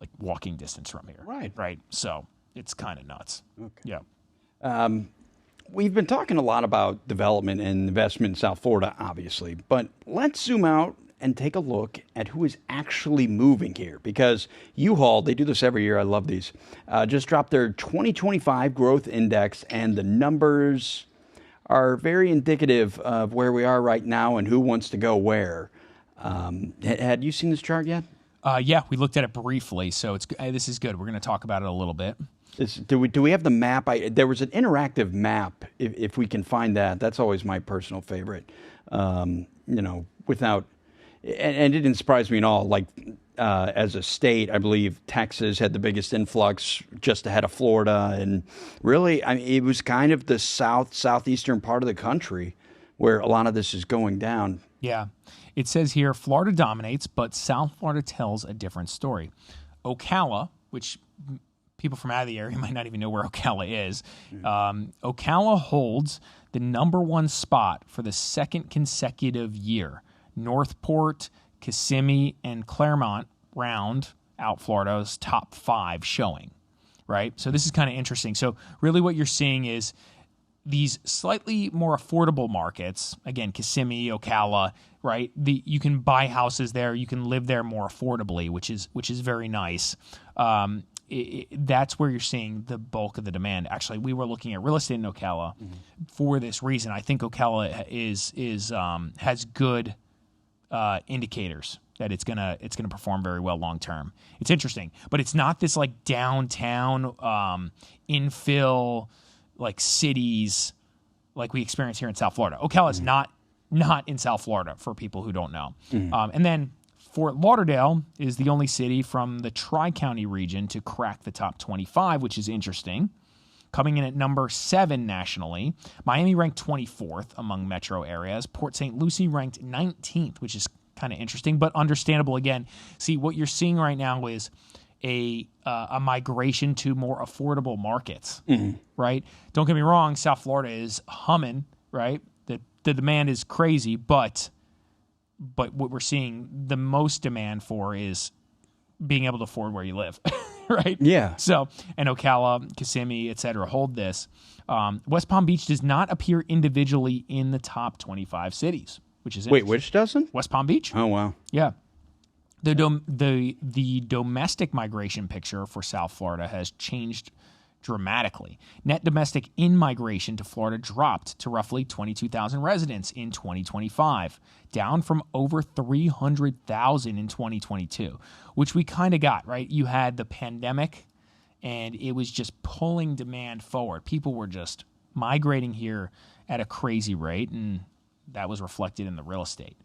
like walking distance from here. Right. So it's kind of nuts. Okay. Yeah. We've been talking a lot about development and investment in South Florida, obviously, but let's zoom out and take a look at who is actually moving here, because U-Haul, they do this every year, I love these, just dropped their 2025 growth index, and the numbers are very indicative of where we are right now and who wants to go where. Had you seen this chart yet? Yeah, we looked at it briefly, so this is good. We're going to talk about it a little bit. Do we have the map? There was an interactive map, if we can find that. That's always my personal favorite. Without, and it didn't surprise me at all. Like, as a state, I believe Texas had the biggest influx just ahead of Florida. And really, it was kind of the southeastern part of the country where a lot of this is going down. Yeah. It says here, Florida dominates, but South Florida tells a different story. Ocala, which people from out of the area might not even know where Ocala is. Ocala holds the #1 spot for the second consecutive year. Northport, Kissimmee, and Claremont round out Florida's top 5 showing, right? So this is kind of interesting. So really what you're seeing is these slightly more affordable markets, again, Kissimmee, Ocala, right? You can buy houses there, you can live there more affordably, which is very nice. That's where you're seeing the bulk of the demand. Actually, we were looking at real estate in Ocala for this reason. I think Ocala has good indicators that it's gonna perform very well long term. It's interesting, but it's not this like downtown infill like cities like we experience here in South Florida. Ocala is not in South Florida, for people who don't know. And then Fort Lauderdale is the only city from the Tri-County region to crack the top 25, which is interesting. Coming in at number 7 nationally. Miami ranked 24th among metro areas. Port St. Lucie ranked 19th, which is kind of interesting, but understandable again. See, what you're seeing right now is a migration to more affordable markets, right? Don't get me wrong, South Florida is humming, right? The demand is crazy, but what we're seeing the most demand for is being able to afford where you live, right? Yeah. So, and Ocala, Kissimmee, et cetera, hold this. West Palm Beach does not appear individually in the top 25 cities, which is interesting. Wait, which doesn't? West Palm Beach. Oh, wow. Yeah. The domestic migration picture for South Florida has changed dramatically. Net domestic in-migration to Florida dropped to roughly 22,000 residents in 2025, down from over 300,000 in 2022, which we kind of got, right? You had the pandemic, and it was just pulling demand forward. People were just migrating here at a crazy rate, and that was reflected in the real estate,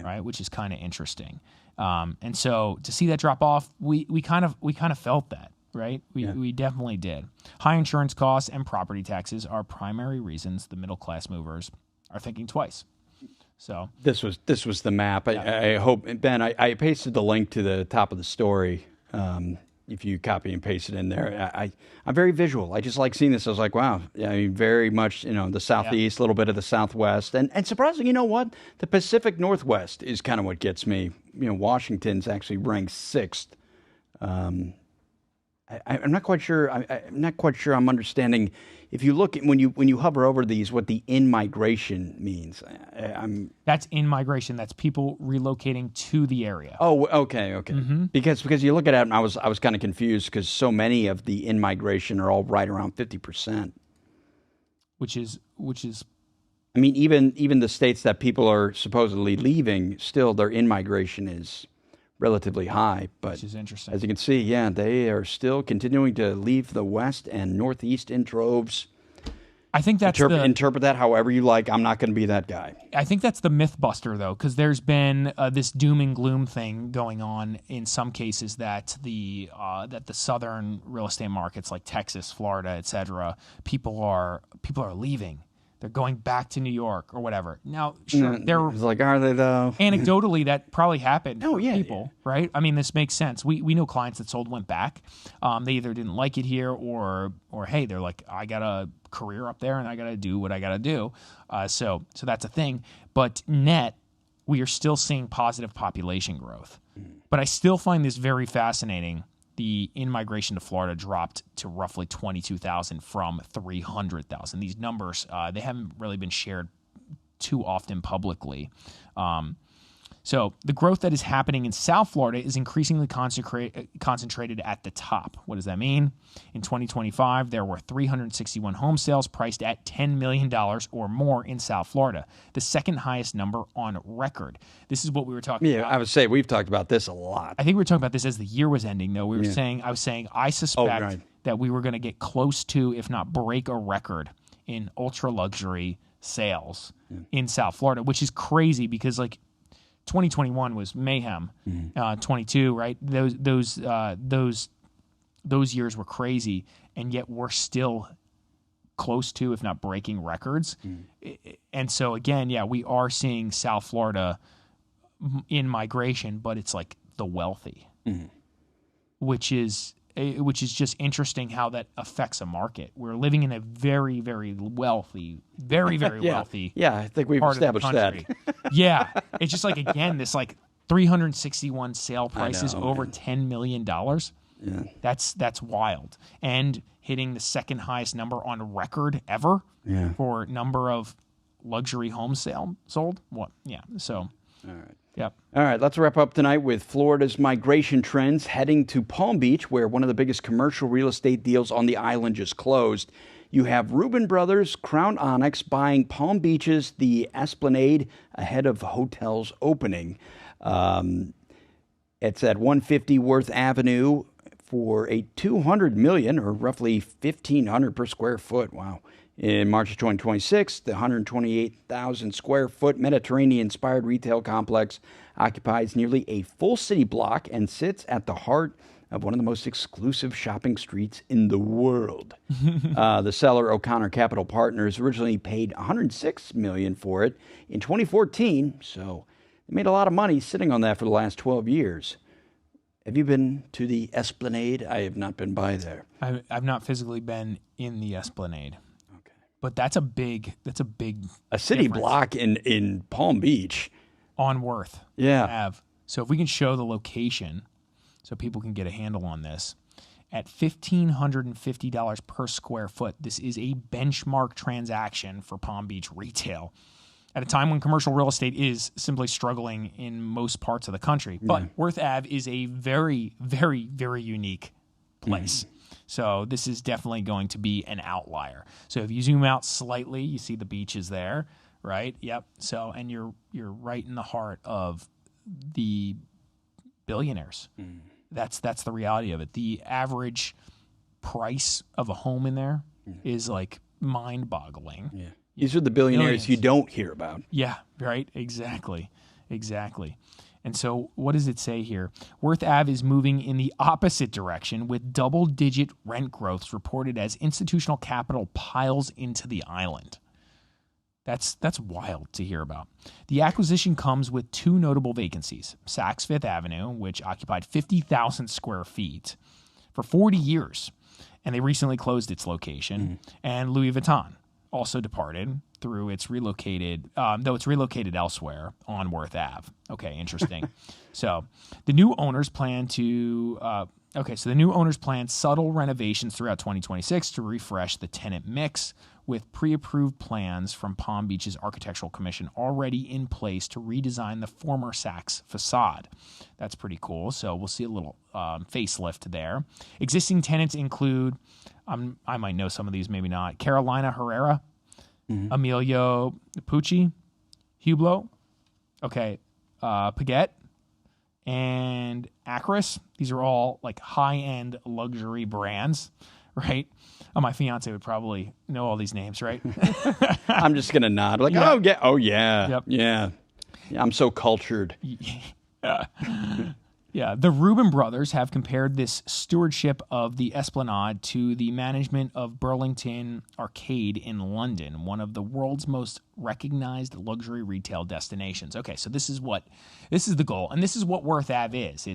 right? Which is kind of interesting. And so to see that drop off, we kind of felt that. Right? We definitely did. High insurance costs and property taxes are primary reasons the middle class movers are thinking twice. So this was the map. I hope, Ben, I pasted the link to the top of the story. If you copy and paste it in there, I'm very visual. I just like seeing this. I was like, wow, very much, the Southeast, a little bit of the Southwest, and surprising, you know what? The Pacific Northwest is kind of what gets me. Washington's actually ranked 6th. I'm not quite sure. I'm not quite sure. I'm understanding. If you look at when you hover over these, what the in-migration means. That's in-migration. That's people relocating to the area. Oh, okay. Mm-hmm. Because you look at it, and I was kind of confused because so many of the in-migration are all right around 50%. Which is. I mean, even the states that people are supposedly leaving, still their in-migration is relatively high, but which is interesting. As you can see, they are still continuing to leave the West and Northeast in droves. I think that's interpret that however you like. I'm not going to be that guy. I think that's the myth buster, though, because there's been this doom and gloom thing going on in some cases that the southern real estate markets like Texas, Florida, etc. People are leaving. They're going back to New York or whatever. Now, sure, it's like, are they though? Anecdotally, that probably happened for yeah, people, right? I mean, this makes sense. We know clients that sold went back. They either didn't like it here or hey, they're like, I got a career up there and I got to do what I got to do. So that's a thing. But net, we are still seeing positive population growth. But I still find this very fascinating. The in-migration to Florida dropped to roughly 22,000 from 300,000. These numbers, they haven't really been shared too often publicly. So the growth that is happening in South Florida is increasingly concentrated at the top. What does that mean? In 2025, there were 361 home sales priced at $10 million or more in South Florida, the second highest number on record. This is what we were talking about. Yeah, I would say we've talked about this a lot. I think we were talking about this as the year was ending, though. I was saying I suspect that we were going to get close to, if not break a record in ultra luxury sales in South Florida, which is crazy because 2021 was mayhem. 22, right? Those years were crazy, and yet we're still close to, if not breaking records. And so again, we are seeing South Florida in migration, but it's like the wealthy, which is just interesting how that affects a market. We're living in a very, very wealthy, very, very wealthy. Yeah, I think we've established that. Yeah, it's just again, this 361 sale prices over $10 million. Yeah, that's wild, and hitting the second highest number on record ever for number of luxury homes sold. What? Yeah. So. All right. Yep. All right, let's wrap up tonight with Florida's migration trends, heading to Palm Beach, where one of the biggest commercial real estate deals on the island just closed. You have Reuben Brothers, Crown Onyx, buying Palm Beach's the Esplanade ahead of the hotel's opening. It's at 150 Worth Avenue for a $200 million, or roughly $1,500 per square foot. Wow. In March of 2026, the 128,000 square foot Mediterranean-inspired retail complex occupies nearly a full city block and sits at the heart of one of the most exclusive shopping streets in the world. The seller, O'Connor Capital Partners, originally paid $106 million for it in 2014, so they made a lot of money sitting on that for the last 12 years. Have you been to the Esplanade? I have not been by there. I've not physically been in the Esplanade. But that's a big city block in Palm Beach on Worth. Yeah. So if we can show the location, so people can get a handle on this, at $1,550 per square foot, this is a benchmark transaction for Palm Beach retail at a time when commercial real estate is simply struggling in most parts of the country. But Worth Ave is a very, very, very unique place. So this is definitely going to be an outlier. So if you zoom out slightly, you see the beaches there, right? Yep. So, and you're right in the heart of the billionaires. That's the reality of it. The average price of a home in there is mind-boggling. Yeah. These are the billionaires you don't hear about. Yeah, right. Exactly. And so what does it say here? Worth Ave is moving in the opposite direction with double-digit rent growths reported as institutional capital piles into the island. That's wild to hear about. The acquisition comes with two notable vacancies. Saks Fifth Avenue, which occupied 50,000 square feet for 40 years, and they recently closed its location, and Louis Vuitton also departed through its relocated, though it's relocated elsewhere on Worth Ave. Okay, interesting. So the new owners plan subtle renovations throughout 2026 to refresh the tenant mix, with pre-approved plans from Palm Beach's Architectural Commission already in place to redesign the former Saks facade. That's pretty cool. So we'll see a little facelift there. Existing tenants include, I might know some of these, maybe not, Carolina Herrera, Emilio Pucci, Hublot, Paget, and Acris. These are all high-end luxury brands, right? Oh, my fiance would probably know all these names, right? I'm just going to nod like, Yeah. oh, yeah. Yep. Yeah. I'm so cultured. Yeah, the Reuben brothers have compared this stewardship of the Esplanade to the management of Burlington Arcade in London, one of the world's most recognized luxury retail destinations. Okay, so this is the goal, and this is what Worth Ave is.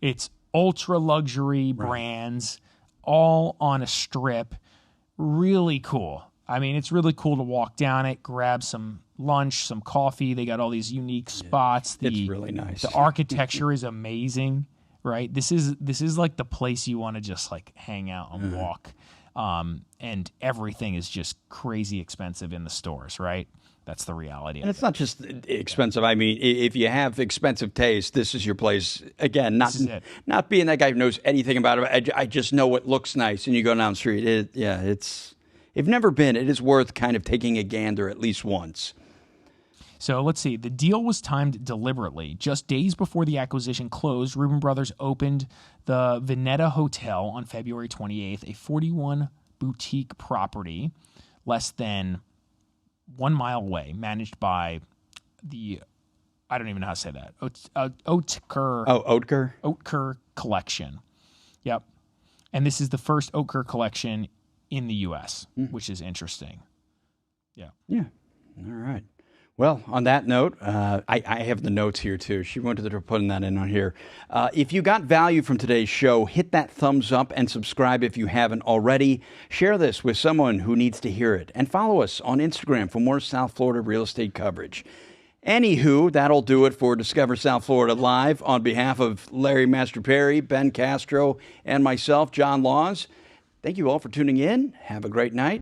It's ultra luxury brands all on a strip. Really cool. I mean, it's really cool to walk down it, grab some lunch, some coffee. They got all these unique spots. It's really nice. The architecture is amazing, right? This is like the place you want to just like hang out and walk. And everything is just crazy expensive in the stores, right? That's the reality. And it's not just expensive. I mean, if you have expensive taste, this is your place. Again, not being that guy who knows anything about it. I just know what looks nice, and you go down the street. If you've never been, it is worth kind of taking a gander at least once. So let's see. The deal was timed deliberately. Just days before the acquisition closed, Reuben Brothers opened the Veneta Hotel on February 28th, a 41 boutique property less than 1 mile away, managed by I don't even know how to say that, Oetker Collection. Yep. And this is the first Oetker collection in the U.S., which is interesting. Yeah. Yeah. All right. Well, on that note, I have the notes here, too. She wanted to put that in on here. If you got value from today's show, hit that thumbs up and subscribe if you haven't already. Share this with someone who needs to hear it. And follow us on Instagram for more South Florida real estate coverage. Anywho, that'll do it for Discover South Florida Live. On behalf of Larry Master-Perry, Ben Castro, and myself, John Laws, thank you all for tuning in. Have a great night.